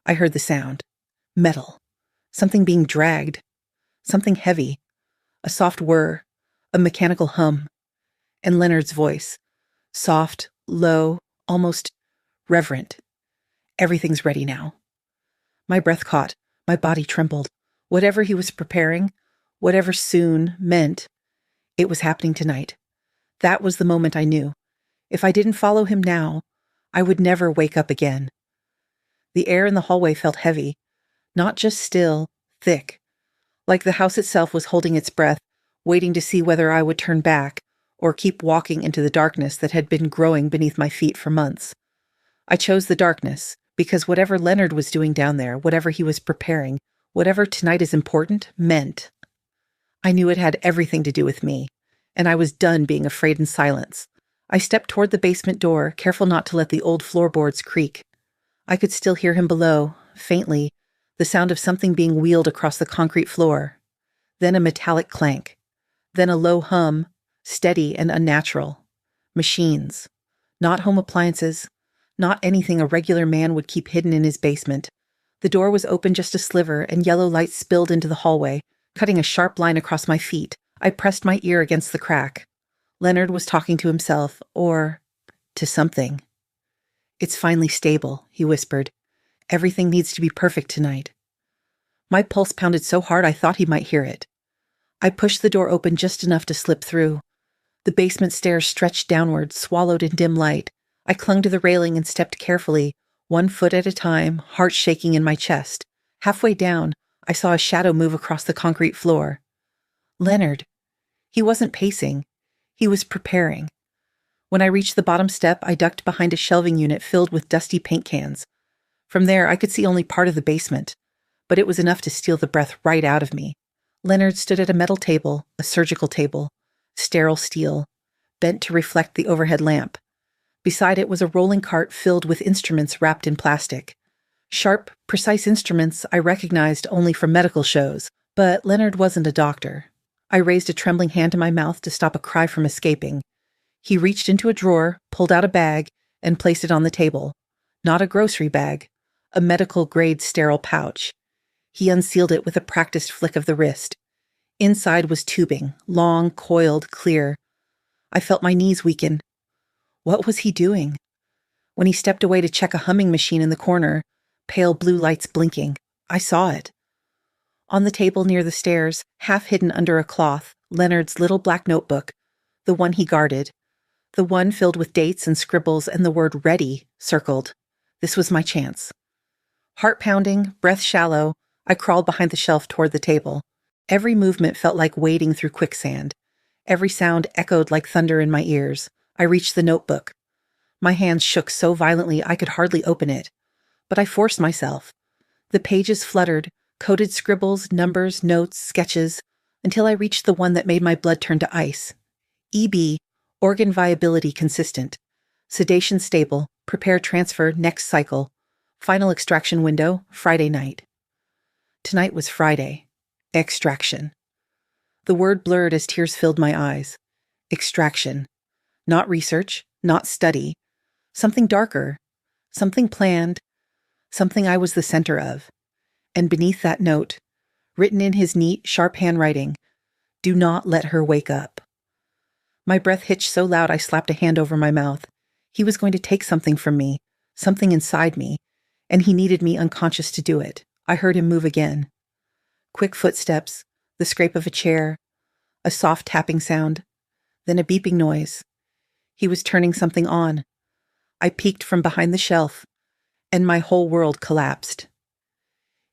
I heard the sound. Metal. Something being dragged. Something heavy. A soft whir. A mechanical hum. And Leonard's voice. Soft, low, almost reverent. "Everything's ready now." My breath caught. My body trembled. Whatever he was preparing, whatever soon meant, it was happening tonight. That was the moment I knew. If I didn't follow him now, I would never wake up again. The air in the hallway felt heavy, not just still, thick, like the house itself was holding its breath, waiting to see whether I would turn back or keep walking into the darkness that had been growing beneath my feet for months. I chose the darkness because whatever Leonard was doing down there, whatever he was preparing, whatever tonight is important, meant. I knew it had everything to do with me, and I was done being afraid in silence. I stepped toward the basement door, careful not to let the old floorboards creak. I could still hear him below, faintly, the sound of something being wheeled across the concrete floor. Then a metallic clank. Then a low hum, steady and unnatural. Machines. Not home appliances. Not anything a regular man would keep hidden in his basement. The door was open just a sliver, and yellow light spilled into the hallway, cutting a sharp line across my feet. I pressed my ear against the crack. Leonard was talking to himself, or to something. "It's finally stable," he whispered. "Everything needs to be perfect tonight." My pulse pounded so hard I thought he might hear it. I pushed the door open just enough to slip through. The basement stairs stretched downward, swallowed in dim light. I clung to the railing and stepped carefully, 1 foot at a time, heart shaking in my chest. Halfway down, I saw a shadow move across the concrete floor. Leonard. He wasn't pacing. He was preparing. When I reached the bottom step, I ducked behind a shelving unit filled with dusty paint cans. From there, I could see only part of the basement, but it was enough to steal the breath right out of me. Leonard stood at a metal table, a surgical table, sterile steel, bent to reflect the overhead lamp. Beside it was a rolling cart filled with instruments wrapped in plastic. Sharp, precise instruments I recognized only from medical shows, but Leonard wasn't a doctor. I raised a trembling hand to my mouth to stop a cry from escaping. He reached into a drawer, pulled out a bag, and placed it on the table. Not a grocery bag, a medical-grade sterile pouch. He unsealed it with a practiced flick of the wrist. Inside was tubing, long, coiled, clear. I felt my knees weaken. What was he doing? When he stepped away to check a humming machine in the corner, pale blue lights blinking, I saw it. On the table near the stairs, half hidden under a cloth, Leonard's little black notebook, the one he guarded, the one filled with dates and scribbles and the word "ready" circled. This was my chance. Heart pounding, breath shallow, I crawled behind the shelf toward the table. Every movement felt like wading through quicksand. Every sound echoed like thunder in my ears. I reached the notebook. My hands shook so violently I could hardly open it. But I forced myself. The pages fluttered, coded scribbles, numbers, notes, sketches, until I reached the one that made my blood turn to ice. EB, organ viability consistent. Sedation stable, prepare transfer next cycle. Final extraction window, Friday night. Tonight was Friday. Extraction. The word blurred as tears filled my eyes. Extraction. Not research, not study. Something darker. Something planned. Something I was the center of. And beneath that note, written in his neat, sharp handwriting, "Do not let her wake up." My breath hitched so loud I slapped a hand over my mouth. He was going to take something from me, something inside me, and he needed me unconscious to do it. I heard him move again. Quick footsteps, the scrape of a chair, a soft tapping sound, then a beeping noise. He was turning something on. I peeked from behind the shelf, and my whole world collapsed.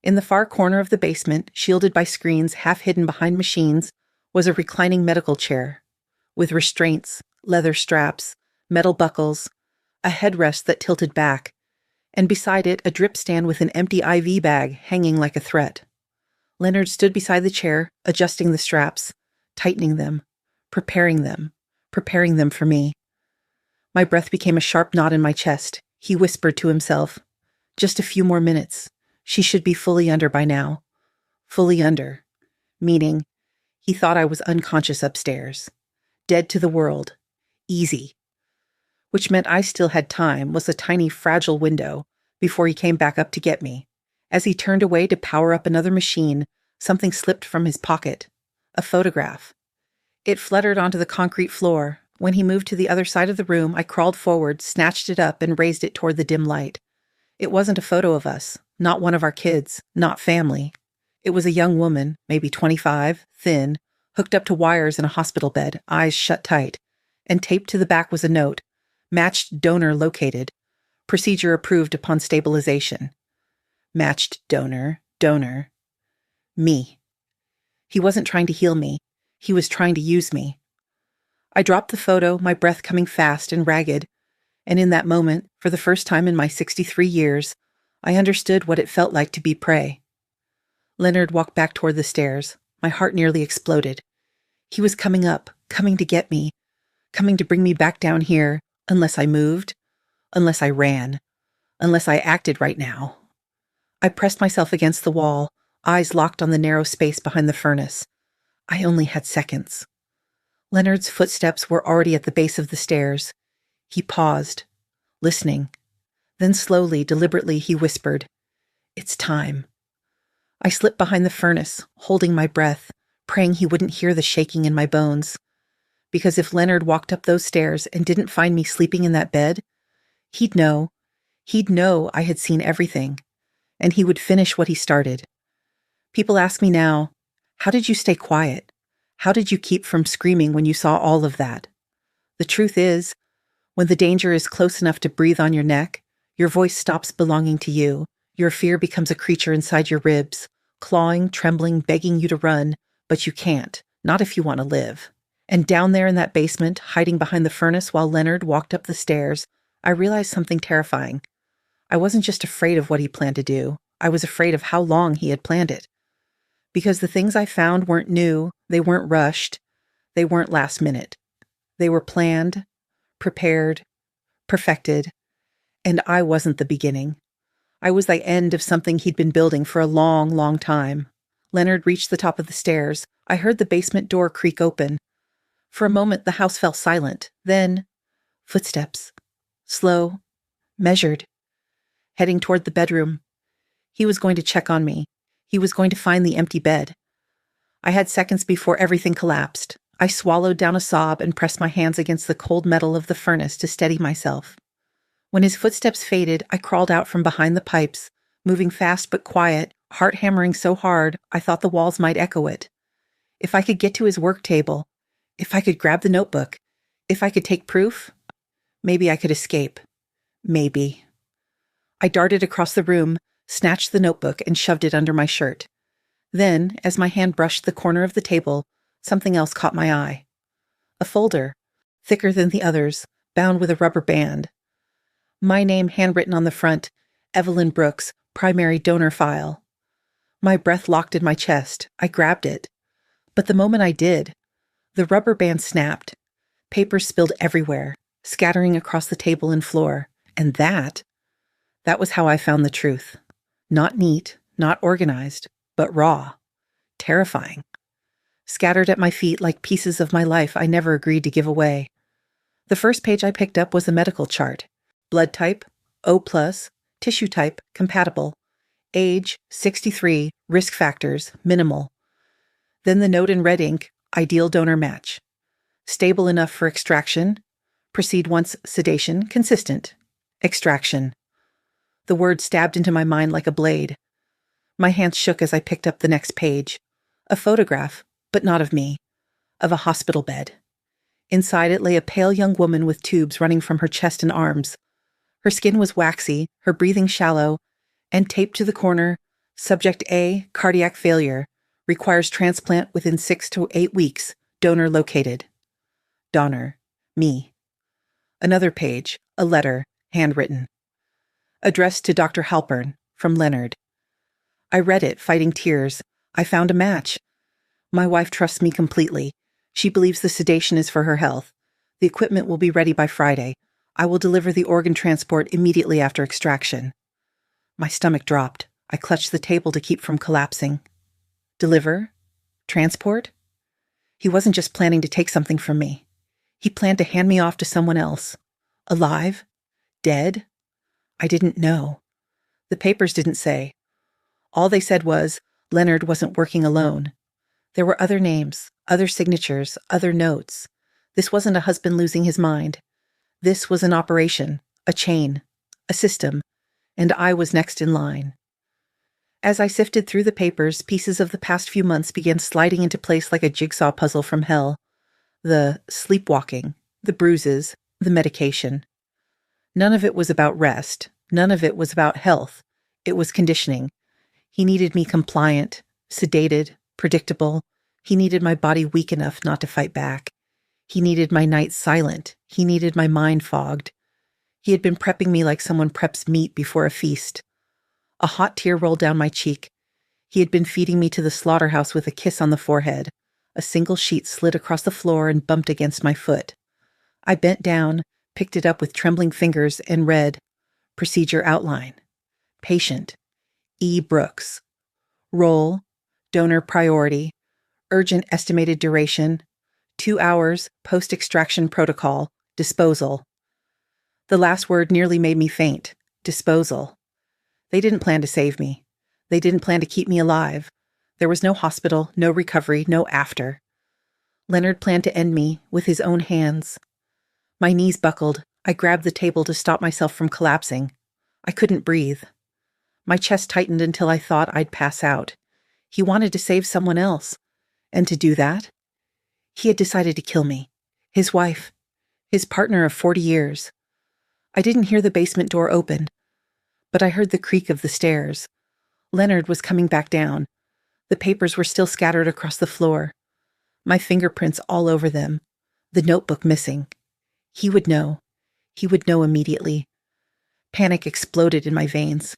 In the far corner of the basement, shielded by screens half hidden behind machines, was a reclining medical chair, with restraints, leather straps, metal buckles, a headrest that tilted back, and beside it a drip stand with an empty IV bag hanging like a threat. Leonard stood beside the chair, adjusting the straps, tightening them for me. My breath became a sharp knot in my chest. He whispered to himself, "Just a few more minutes. She should be fully under by now." Fully under. Meaning, he thought I was unconscious upstairs. Dead to the world. Easy. Which meant I still had time, was a tiny, fragile window, before he came back up to get me. As he turned away to power up another machine, something slipped from his pocket. A photograph. It fluttered onto the concrete floor. When he moved to the other side of the room, I crawled forward, snatched it up, and raised it toward the dim light. It wasn't a photo of us, not one of our kids, not family. It was a young woman, maybe 25, thin, hooked up to wires in a hospital bed, eyes shut tight, and taped to the back was a note, "Matched donor located. Procedure approved upon stabilization. Matched donor, donor. Me. He wasn't trying to heal me. He was trying to use me. I dropped the photo, my breath coming fast and ragged, and in that moment, for the first time in my 63 years, I understood what it felt like to be prey. Leonard walked back toward the stairs. My heart nearly exploded. He was coming up, coming to get me, coming to bring me back down here, unless I moved, unless I ran, unless I acted right now. I pressed myself against the wall, eyes locked on the narrow space behind the furnace. I only had seconds. Leonard's footsteps were already at the base of the stairs. He paused, listening. Then slowly, deliberately, he whispered, "It's time." I slipped behind the furnace, holding my breath, praying he wouldn't hear the shaking in my bones. Because if Leonard walked up those stairs and didn't find me sleeping in that bed, he'd know. He'd know I had seen everything, and he would finish what he started. People ask me now, how did you stay quiet? How did you keep from screaming when you saw all of that? The truth is, when the danger is close enough to breathe on your neck, your voice stops belonging to you. Your fear becomes a creature inside your ribs, clawing, trembling, begging you to run, but you can't, not if you want to live. And down there in that basement, hiding behind the furnace while Leonard walked up the stairs, I realized something terrifying. I wasn't just afraid of what he planned to do. I was afraid of how long he had planned it. Because the things I found weren't new, they weren't rushed, they weren't last minute. They were planned, prepared, perfected, and I wasn't the beginning. I was the end of something he'd been building for a long, long time. Leonard reached the top of the stairs. I heard the basement door creak open. For a moment, the house fell silent. Then, footsteps. Slow, measured. Heading toward the bedroom. He was going to check on me. He was going to find the empty bed. I had seconds before everything collapsed. I swallowed down a sob and pressed my hands against the cold metal of the furnace to steady myself. When his footsteps faded, I crawled out from behind the pipes, moving fast but quiet, heart hammering so hard I thought the walls might echo it. If I could get to his work table, if I could grab the notebook, if I could take proof, maybe I could escape. Maybe. I darted across the room, snatched the notebook, and shoved it under my shirt. Then, as my hand brushed the corner of the table, something else caught my eye. A folder, thicker than the others, bound with a rubber band. My name handwritten on the front, Evelyn Brooks, primary donor file. My breath locked in my chest. I grabbed it. But the moment I did, the rubber band snapped. Papers spilled everywhere, scattering across the table and floor. And that was how I found the truth. Not neat, not organized, but raw. Terrifying. Scattered at my feet like pieces of my life I never agreed to give away. The first page I picked up was a medical chart. Blood type, O+, tissue type, compatible. Age, 63, risk factors, minimal. Then the note in red ink, ideal donor match. Stable enough for extraction. Proceed once sedation, consistent. Extraction. The word stabbed into my mind like a blade. My hands shook as I picked up the next page. A photograph, but not of me. Of a hospital bed. Inside it lay a pale young woman with tubes running from her chest and arms. Her skin was waxy, her breathing shallow, and taped to the corner, Subject A, cardiac failure. Requires transplant within 6 to 8 weeks. Donor located. Donor. Me. Another page. A letter. Handwritten. Addressed to Dr. Halpern. From Leonard. I read it, fighting tears. I found a match. My wife trusts me completely. She believes the sedation is for her health. The equipment will be ready by Friday. I will deliver the organ transport immediately after extraction. My stomach dropped. I clutched the table to keep from collapsing. Deliver? Transport? He wasn't just planning to take something from me. He planned to hand me off to someone else. Alive? Dead? I didn't know. The papers didn't say. All they said was, Leonard wasn't working alone. There were other names, other signatures, other notes. This wasn't a husband losing his mind. This was an operation, a chain, a system, and I was next in line. As I sifted through the papers, pieces of the past few months began sliding into place like a jigsaw puzzle from hell. The sleepwalking, the bruises, the medication. None of it was about rest. None of it was about health. It was conditioning. He needed me compliant, sedated, predictable. He needed my body weak enough not to fight back. He needed my nights silent. He needed my mind fogged. He had been prepping me like someone preps meat before a feast. A hot tear rolled down my cheek. He had been feeding me to the slaughterhouse with a kiss on the forehead. A single sheet slid across the floor and bumped against my foot. I bent down, picked it up with trembling fingers, and read, Procedure Outline. Patient, E. Brooks. Role, Donor Priority. Urgent Estimated Duration, 2 hours, Post-Extraction Protocol, Disposal. The last word nearly made me faint. Disposal. They didn't plan to save me. They didn't plan to keep me alive. There was no hospital, no recovery, no after. Leonard planned to end me with his own hands. My knees buckled. I grabbed the table to stop myself from collapsing. I couldn't breathe. My chest tightened until I thought I'd pass out. He wanted to save someone else. And to do that, he had decided to kill me. His wife. His partner of 40 years. I didn't hear the basement door open, but I heard the creak of the stairs. Leonard was coming back down. The papers were still scattered across the floor. My fingerprints all over them. The notebook missing. He would know. He would know immediately. Panic exploded in my veins.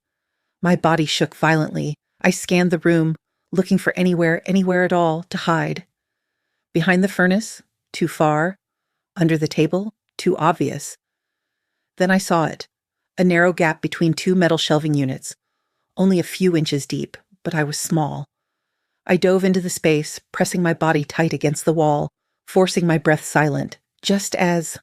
My body shook violently. I scanned the room, looking for anywhere at all, to hide. Behind the furnace? Too far. Under the table? Too obvious. Then I saw it. A narrow gap between two metal shelving units. Only a few inches deep, but I was small. I dove into the space, pressing my body tight against the wall, forcing my breath silent, just as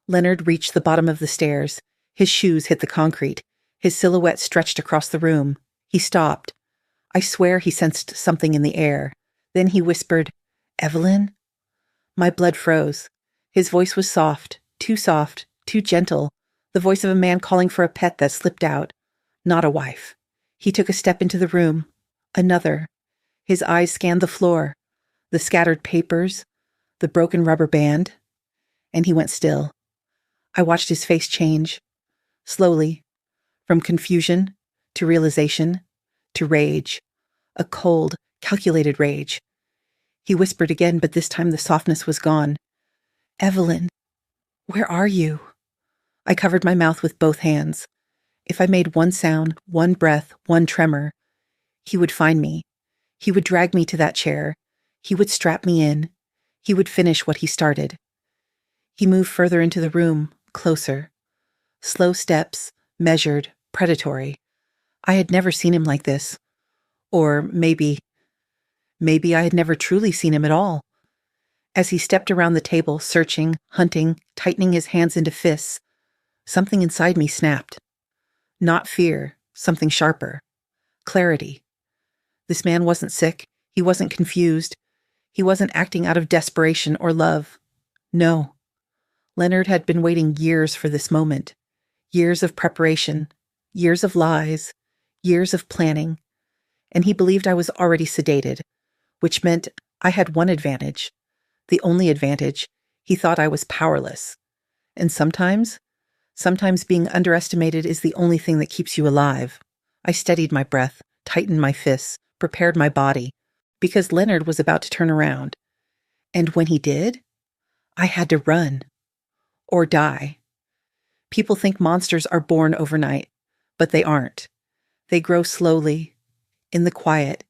Leonard reached the bottom of the stairs. His shoes hit the concrete. His silhouette stretched across the room. He stopped. I swear he sensed something in the air. Then he whispered, Evelyn? My blood froze. His voice was soft, too gentle, the voice of a man calling for a pet that slipped out. Not a wife. He took a step into the room. Another. His eyes scanned the floor, the scattered papers, the broken rubber band, and he went still. I watched his face change, slowly, from confusion to realization to rage, a cold, calculated rage. He whispered again, but this time the softness was gone. Evelyn, where are you? I covered my mouth with both hands. If I made one sound, one breath, one tremor, he would find me. He would drag me to that chair. He would strap me in. He would finish what he started. He moved further into the room, closer. Slow steps, measured, predatory. I had never seen him like this. Or maybe I had never truly seen him at all. As he stepped around the table, searching, hunting, tightening his hands into fists, something inside me snapped. Not fear, something sharper. Clarity. This man wasn't sick. He wasn't confused. He wasn't acting out of desperation or love. No. Leonard had been waiting years for this moment. Years of preparation. Years of lies. Years of planning. And he believed I was already sedated, which meant I had one advantage. The only advantage. He thought I was powerless. And sometimes being underestimated is the only thing that keeps you alive. I steadied my breath, tightened my fists, prepared my body, because Leonard was about to turn around. And when he did, I had to run. Or die. People think monsters are born overnight, but they aren't. They grow slowly, in the quiet,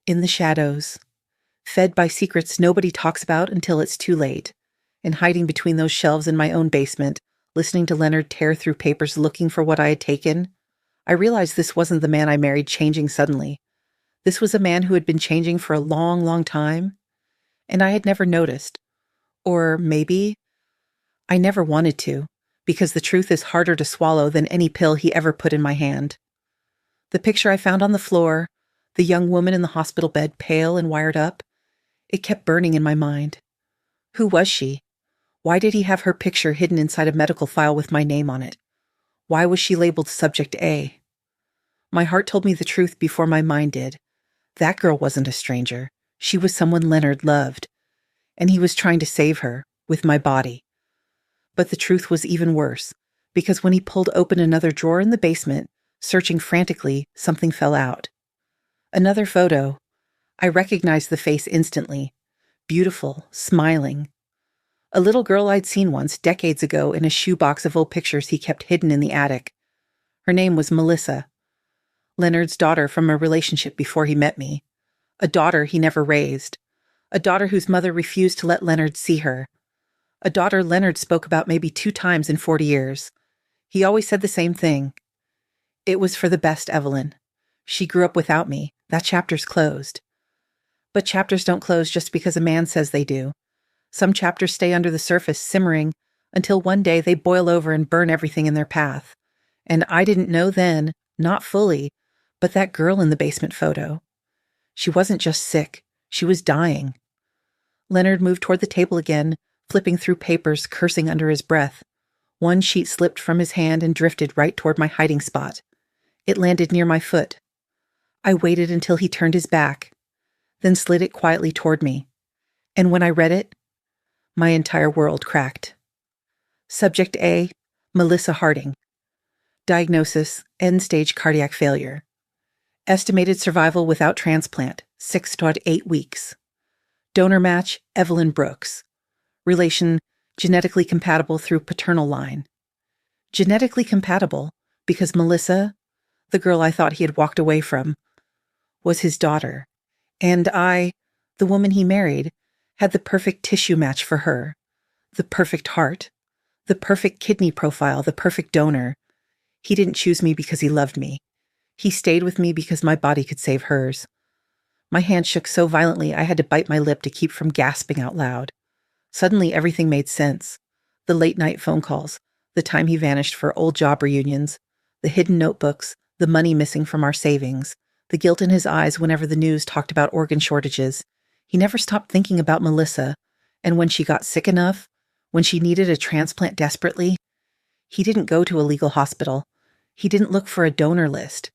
in the shadows, fed by secrets nobody talks about until it's too late, and hiding between those shelves in my own basement, listening to Leonard tear through papers looking for what I had taken, I realized this wasn't the man I married changing suddenly. This was a man who had been changing for a long, long time, and I had never noticed. Or maybe I never wanted to, because the truth is harder to swallow than any pill he ever put in my hand. The picture I found on the floor, the young woman in the hospital bed, pale and wired up, it kept burning in my mind. Who was she? Why did he have her picture hidden inside a medical file with my name on it? Why was she labeled Subject A? My heart told me the truth before my mind did. That girl wasn't a stranger. She was someone Leonard loved. And he was trying to save her, with my body. But the truth was even worse. because when he pulled open another drawer in the basement, searching frantically, something fell out. Another photo. I recognized the face instantly. Beautiful, smiling. A little girl I'd seen once, decades ago, in a shoebox of old pictures he kept hidden in the attic. Her name was Melissa. Leonard's daughter from a relationship before he met me. A daughter he never raised. A daughter whose mother refused to let Leonard see her. A daughter Leonard spoke about maybe 2 times in 40 years. He always said the same thing. It was for the best, Evelyn. She grew up without me. That chapter's closed. But chapters don't close just because a man says they do. Some chapters stay under the surface, simmering, until one day they boil over and burn everything in their path. And I didn't know then, not fully, but that girl in the basement photo. She wasn't just sick. She was dying. Leonard moved toward the table again, flipping through papers, cursing under his breath. One sheet slipped from his hand and drifted right toward my hiding spot. It landed near my foot. I waited until he turned his back, then slid it quietly toward me. And when I read it, my entire world cracked. Subject A, Melissa Harding. Diagnosis, end-stage cardiac failure. Estimated survival without transplant, 6 to 8 weeks. Donor match, Evelyn Brooks. Relation, genetically compatible through paternal line. Genetically compatible because Melissa, the girl I thought he had walked away from, was his daughter. And I, the woman he married, had the perfect tissue match for her. The perfect heart. The perfect kidney profile, the perfect donor. He didn't choose me because he loved me. He stayed with me because my body could save hers. My hand shook so violently I had to bite my lip to keep from gasping out loud. Suddenly everything made sense. The late-night phone calls, the time he vanished for old job reunions, the hidden notebooks, the money missing from our savings, the guilt in his eyes whenever the news talked about organ shortages. He never stopped thinking about Melissa, and when she got sick enough, when she needed a transplant desperately, he didn't go to a legal hospital. He didn't look for a donor list.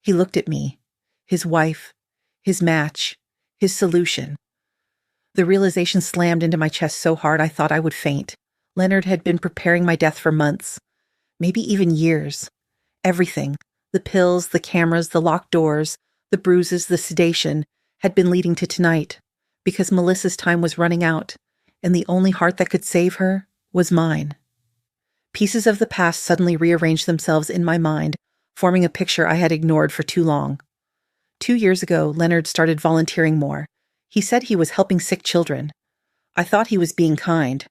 He looked at me, his wife, his match, his solution. The realization slammed into my chest so hard I thought I would faint. Leonard had been preparing my death for months, maybe even years. Everything, the pills, the cameras, the locked doors, the bruises, the sedation, had been leading to tonight, because Melissa's time was running out, and the only heart that could save her was mine. Pieces of the past suddenly rearranged themselves in my mind, forming a picture I had ignored for too long. 2 years ago, Leonard started volunteering more. He said he was helping sick children. I thought he was being kind.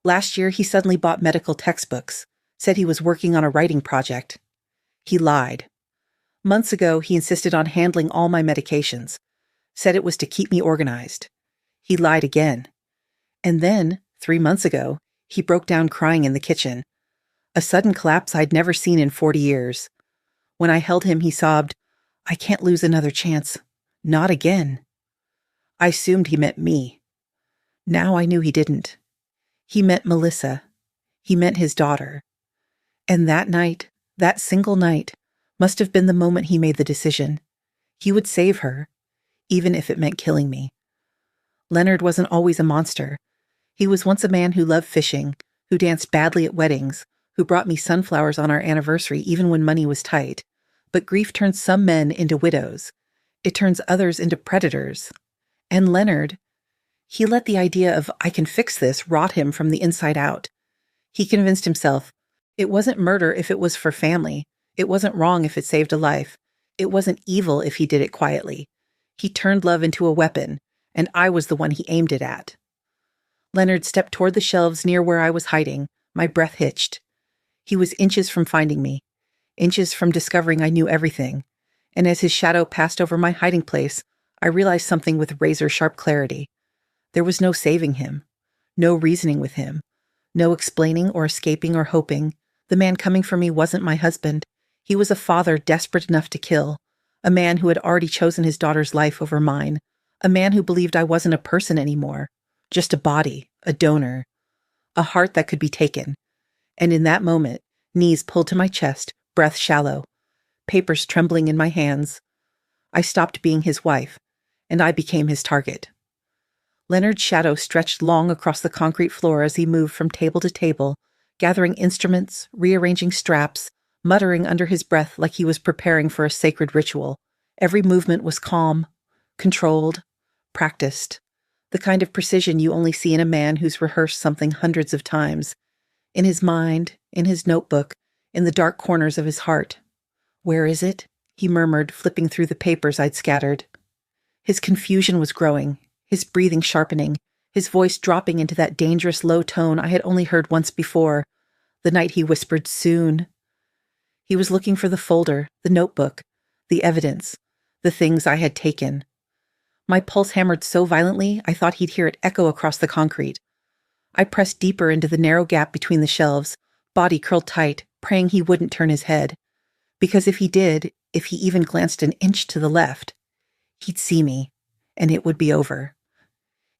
Last year, he suddenly bought medical textbooks, said he was working on a writing project. He lied. Months ago, he insisted on handling all my medications, said it was to keep me organized. He lied again. And then, 3 months ago, he broke down crying in the kitchen. A sudden collapse I'd never seen in 40 years. When I held him, he sobbed, "I can't lose another chance. Not again." I assumed he meant me. Now I knew he didn't. He meant Melissa. He meant his daughter. And that night, that single night, must have been the moment he made the decision. He would save her, even if it meant killing me. Leonard wasn't always a monster. He was once a man who loved fishing, who danced badly at weddings, who brought me sunflowers on our anniversary even when money was tight. But grief turns some men into widows. It turns others into predators. And Leonard, he let the idea of "I can fix this" rot him from the inside out. He convinced himself it wasn't murder if it was for family. It wasn't wrong if it saved a life. It wasn't evil if he did it quietly. He turned love into a weapon, and I was the one he aimed it at. Leonard stepped toward the shelves near where I was hiding. My breath hitched. He was inches from finding me, inches from discovering I knew everything. And as his shadow passed over my hiding place, I realized something with razor-sharp clarity. There was no saving him, no reasoning with him, no explaining or escaping or hoping. The man coming for me wasn't my husband. He was a father desperate enough to kill, a man who had already chosen his daughter's life over mine, a man who believed I wasn't a person anymore, just a body, a donor, a heart that could be taken. And in that moment, knees pulled to my chest, breath shallow, papers trembling in my hands, I stopped being his wife, and I became his target. Leonard's shadow stretched long across the concrete floor as he moved from table to table, gathering instruments, rearranging straps, muttering under his breath like he was preparing for a sacred ritual. Every movement was calm, controlled, practiced, the kind of precision you only see in a man who's rehearsed something hundreds of times, in his mind, in his notebook, in the dark corners of his heart. "Where is it?" he murmured, flipping through the papers I'd scattered. His confusion was growing, his breathing sharpening, his voice dropping into that dangerous low tone I had only heard once before, the night he whispered, "Soon." He was looking for the folder, the notebook, the evidence, the things I had taken. My pulse hammered so violently I thought he'd hear it echo across the concrete. I pressed deeper into the narrow gap between the shelves, body curled tight, praying he wouldn't turn his head. Because if he did, if he even glanced an inch to the left, he'd see me, and it would be over.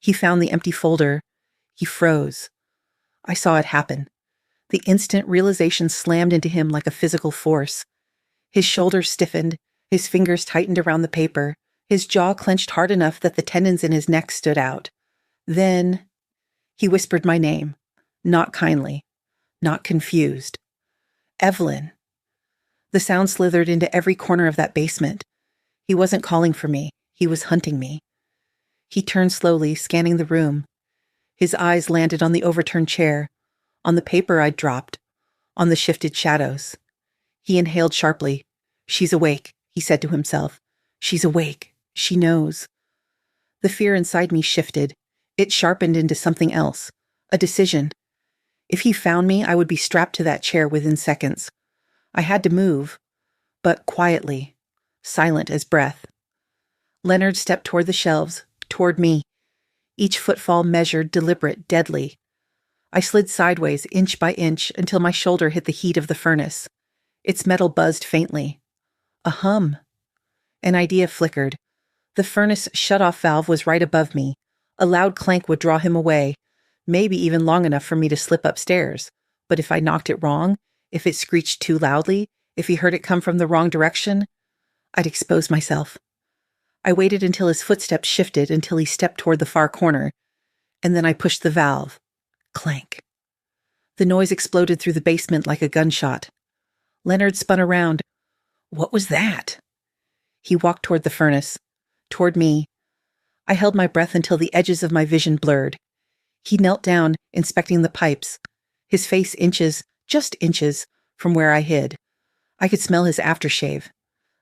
He found the empty folder. He froze. I saw it happen. The instant realization slammed into him like a physical force. His shoulders stiffened, his fingers tightened around the paper, his jaw clenched hard enough that the tendons in his neck stood out. Then he whispered my name, not kindly, not confused. "Evelyn." The sound slithered into every corner of that basement. He wasn't calling for me. He was hunting me. He turned slowly, scanning the room. His eyes landed on the overturned chair, on the paper I'd dropped, on the shifted shadows. He inhaled sharply. "She's awake," he said to himself. "She's awake. She knows." The fear inside me shifted. It sharpened into something else, a decision. If he found me, I would be strapped to that chair within seconds. I had to move, but quietly, silent as breath. Leonard stepped toward the shelves, toward me. Each footfall measured, deliberate, deadly. I slid sideways, inch by inch, until my shoulder hit the heat of the furnace. Its metal buzzed faintly. A hum. An idea flickered. The furnace shut-off valve was right above me. A loud clank would draw him away, maybe even long enough for me to slip upstairs. But if I knocked it wrong, if it screeched too loudly, if he heard it come from the wrong direction, I'd expose myself. I waited until his footsteps shifted, until he stepped toward the far corner, and then I pushed the valve. Clank. The noise exploded through the basement like a gunshot. Leonard spun around. "What was that?" He walked toward the furnace, toward me. I held my breath until the edges of my vision blurred. He knelt down, inspecting the pipes, his face inches, just inches, from where I hid. I could smell his aftershave,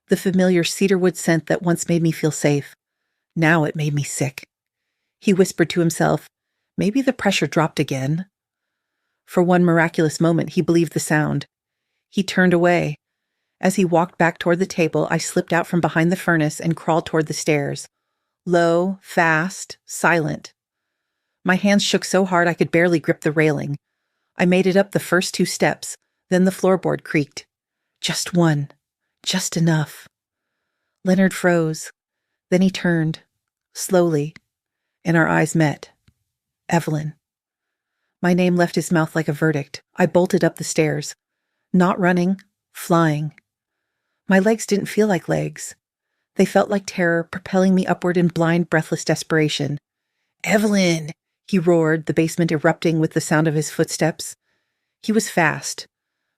the familiar cedarwood scent that once made me feel safe. Now it made me sick. He whispered to himself, "Maybe the pressure dropped again." For one miraculous moment, he believed the sound. He turned away. As he walked back toward the table, I slipped out from behind the furnace and crawled toward the stairs. Low, fast, silent. My hands shook so hard I could barely grip the railing. I made it up the first 2 steps, then the floorboard creaked. Just one. Just enough. Leonard froze. Then he turned, slowly, and our eyes met. Evelyn. My name left his mouth like a verdict. I bolted up the stairs. Not running, flying. My legs didn't feel like legs. They felt like terror, propelling me upward in blind, breathless desperation. "Evelyn!" he roared, the basement erupting with the sound of his footsteps. He was fast,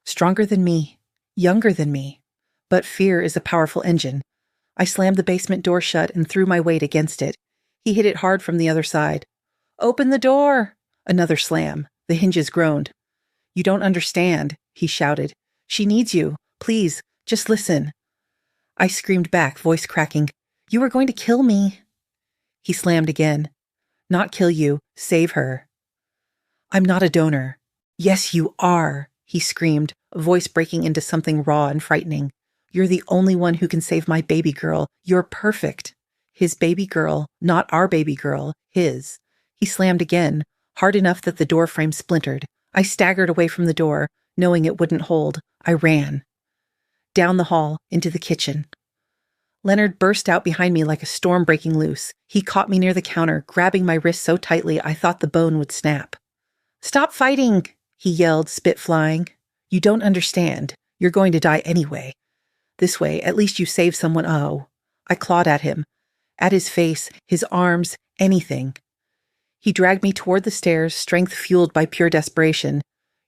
stronger than me, younger than me. But fear is a powerful engine. I slammed the basement door shut and threw my weight against it. He hit it hard from the other side. "Open the door!" Another slam. The hinges groaned. "You don't understand," he shouted. "She needs you. Please, just listen." I screamed back, voice cracking. "You are going to kill me." He slammed again. "Not kill you. Save her." "I'm not a donor." "Yes, you are," he screamed, voice breaking into something raw and frightening. "You're the only one who can save my baby girl. You're perfect." His baby girl, not our baby girl, his. He slammed again, hard enough that the door frame splintered. I staggered away from the door, knowing it wouldn't hold. I ran. Down the hall, into the kitchen. Leonard burst out behind me like a storm breaking loose. He caught me near the counter, grabbing my wrist so tightly I thought the bone would snap. "Stop fighting!" he yelled, spit flying. "You don't understand. You're going to die anyway. This way, at least you save someone." Oh. I clawed at him, at his face, his arms, anything. He dragged me toward the stairs, strength fueled by pure desperation.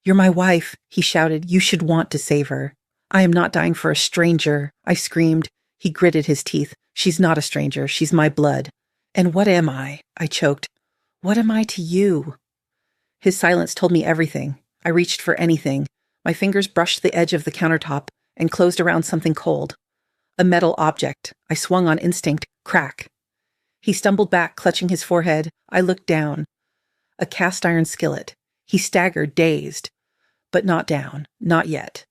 "You're my wife," he shouted. "You should want to save her." "I am not dying for a stranger," I screamed. He gritted his teeth. "She's not a stranger. She's my blood." "And what am I?" I choked. "What am I to you?" His silence told me everything. I reached for anything. My fingers brushed the edge of the countertop and closed around something cold. A metal object. I swung on instinct. Crack. He stumbled back, clutching his forehead. I looked down. A cast iron skillet. He staggered, dazed. But not down. Not yet.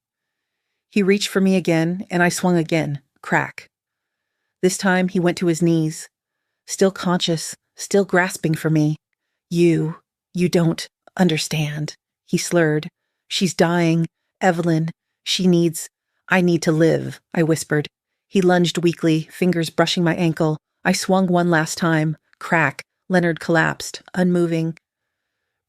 He reached for me again, and I swung again. Crack. This time he went to his knees. Still conscious, still grasping for me. You don't understand," he slurred. "She's dying. Evelyn. I need to live," I whispered. He lunged weakly, fingers brushing my ankle. I swung one last time. Crack. Leonard collapsed, unmoving,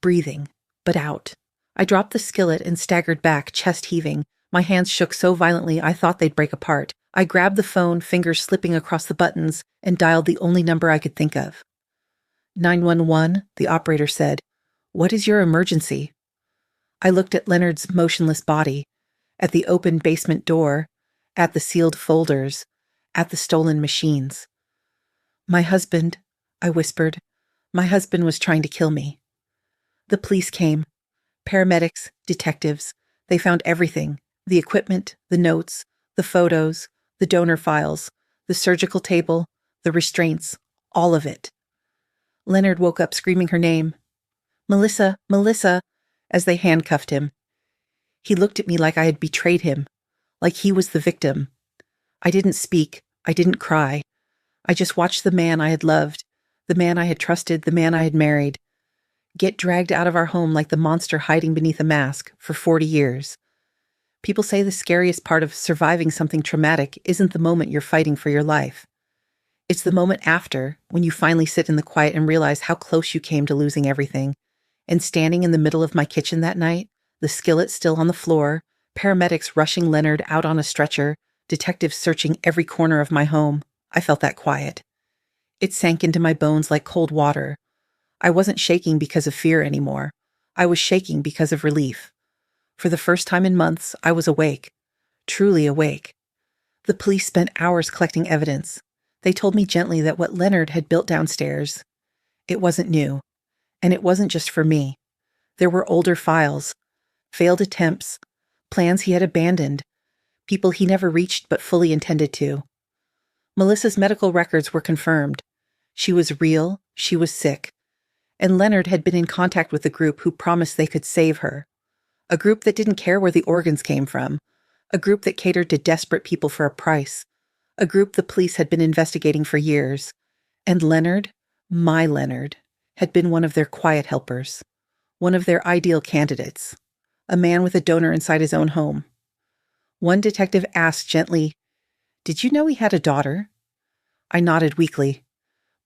breathing, but out. I dropped the skillet and staggered back, chest heaving. My hands shook so violently I thought they'd break apart. I grabbed the phone, fingers slipping across the buttons, and dialed the only number I could think of. 911, the operator said. "What is your emergency?" I looked at Leonard's motionless body, at the open basement door, at the sealed folders, at the stolen machines. "My husband," I whispered. "My husband was trying to kill me." The police came. Paramedics, detectives. They found everything. The equipment, the notes, the photos, the donor files, the surgical table, the restraints, all of it. Leonard woke up screaming her name. "Melissa, Melissa," as they handcuffed him. He looked at me like I had betrayed him, like he was the victim. I didn't speak. I didn't cry. I just watched the man I had loved, the man I had trusted, the man I had married, get dragged out of our home like the monster hiding beneath a mask for 40 years. People say the scariest part of surviving something traumatic isn't the moment you're fighting for your life. It's the moment after, when you finally sit in the quiet and realize how close you came to losing everything. And standing in the middle of my kitchen that night, the skillet still on the floor, paramedics rushing Leonard out on a stretcher, detectives searching every corner of my home, I felt that quiet. It sank into my bones like cold water. I wasn't shaking because of fear anymore. I was shaking because of relief. For the first time in months, I was awake. Truly awake. The police spent hours collecting evidence. They told me gently that what Leonard had built downstairs, it wasn't new. And it wasn't just for me. There were older files, failed attempts, plans he had abandoned, people he never reached but fully intended to. Melissa's medical records were confirmed. She was real, she was sick. And Leonard had been in contact with a group who promised they could save her. A group that didn't care where the organs came from. A group that catered to desperate people for a price. A group the police had been investigating for years. And Leonard, my Leonard, had been one of their quiet helpers. One of their ideal candidates. A man with a donor inside his own home. One detective asked gently, "Did you know he had a daughter?" I nodded weakly.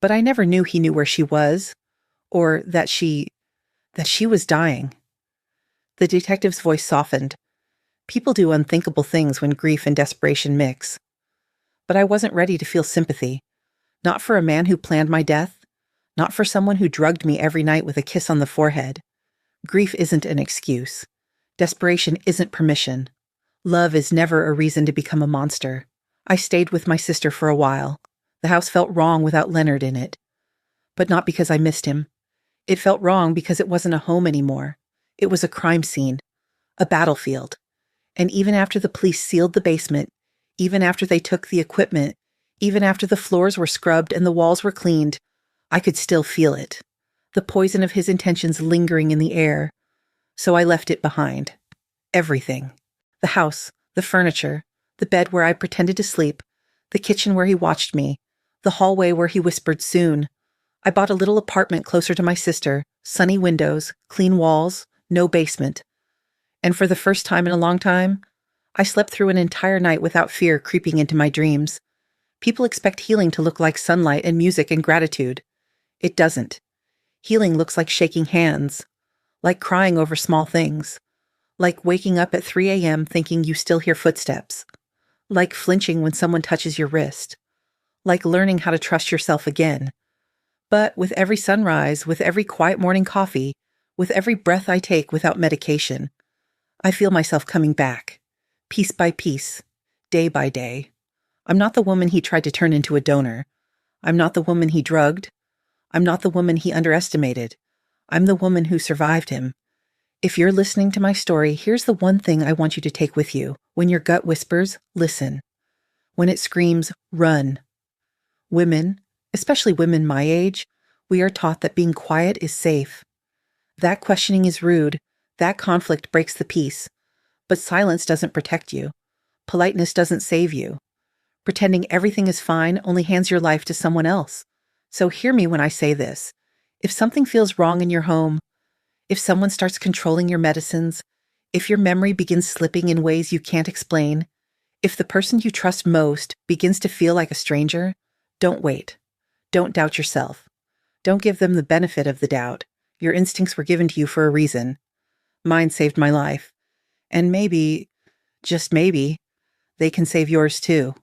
But I never knew he knew where she was. Or that she was dying. The detective's voice softened. People do unthinkable things when grief and desperation mix. But I wasn't ready to feel sympathy. Not for a man who planned my death. Not for someone who drugged me every night with a kiss on the forehead. Grief isn't an excuse. Desperation isn't permission. Love is never a reason to become a monster. I stayed with my sister for a while. The house felt wrong without Leonard in it. But not because I missed him. It felt wrong because it wasn't a home anymore. It was a crime scene. A battlefield. And even after the police sealed the basement, even after they took the equipment, even after the floors were scrubbed and the walls were cleaned, I could still feel it. The poison of his intentions lingering in the air. So I left it behind. Everything. The house, the furniture, the bed where I pretended to sleep, the kitchen where he watched me, the hallway where he whispered soon. I bought a little apartment closer to my sister, sunny windows, clean walls, no basement. And for the first time in a long time, I slept through an entire night without fear creeping into my dreams. People expect healing to look like sunlight and music and gratitude. It doesn't. Healing looks like shaking hands, like crying over small things, like waking up at 3 a.m. thinking you still hear footsteps, like flinching when someone touches your wrist, like learning how to trust yourself again. But with every sunrise, with every quiet morning coffee, with every breath I take without medication, I feel myself coming back, piece by piece, day by day. I'm not the woman he tried to turn into a donor. I'm not the woman he drugged. I'm not the woman he underestimated. I'm the woman who survived him. If you're listening to my story, here's the one thing I want you to take with you. When your gut whispers, listen. When it screams, run. Women, especially women my age, we are taught that being quiet is safe. That questioning is rude. That conflict breaks the peace. But silence doesn't protect you. Politeness doesn't save you. Pretending everything is fine only hands your life to someone else. So hear me when I say this. If something feels wrong in your home, if someone starts controlling your medicines, if your memory begins slipping in ways you can't explain, if the person you trust most begins to feel like a stranger, don't wait. Don't doubt yourself. Don't give them the benefit of the doubt. Your instincts were given to you for a reason. Mine saved my life. And maybe, just maybe, they can save yours too.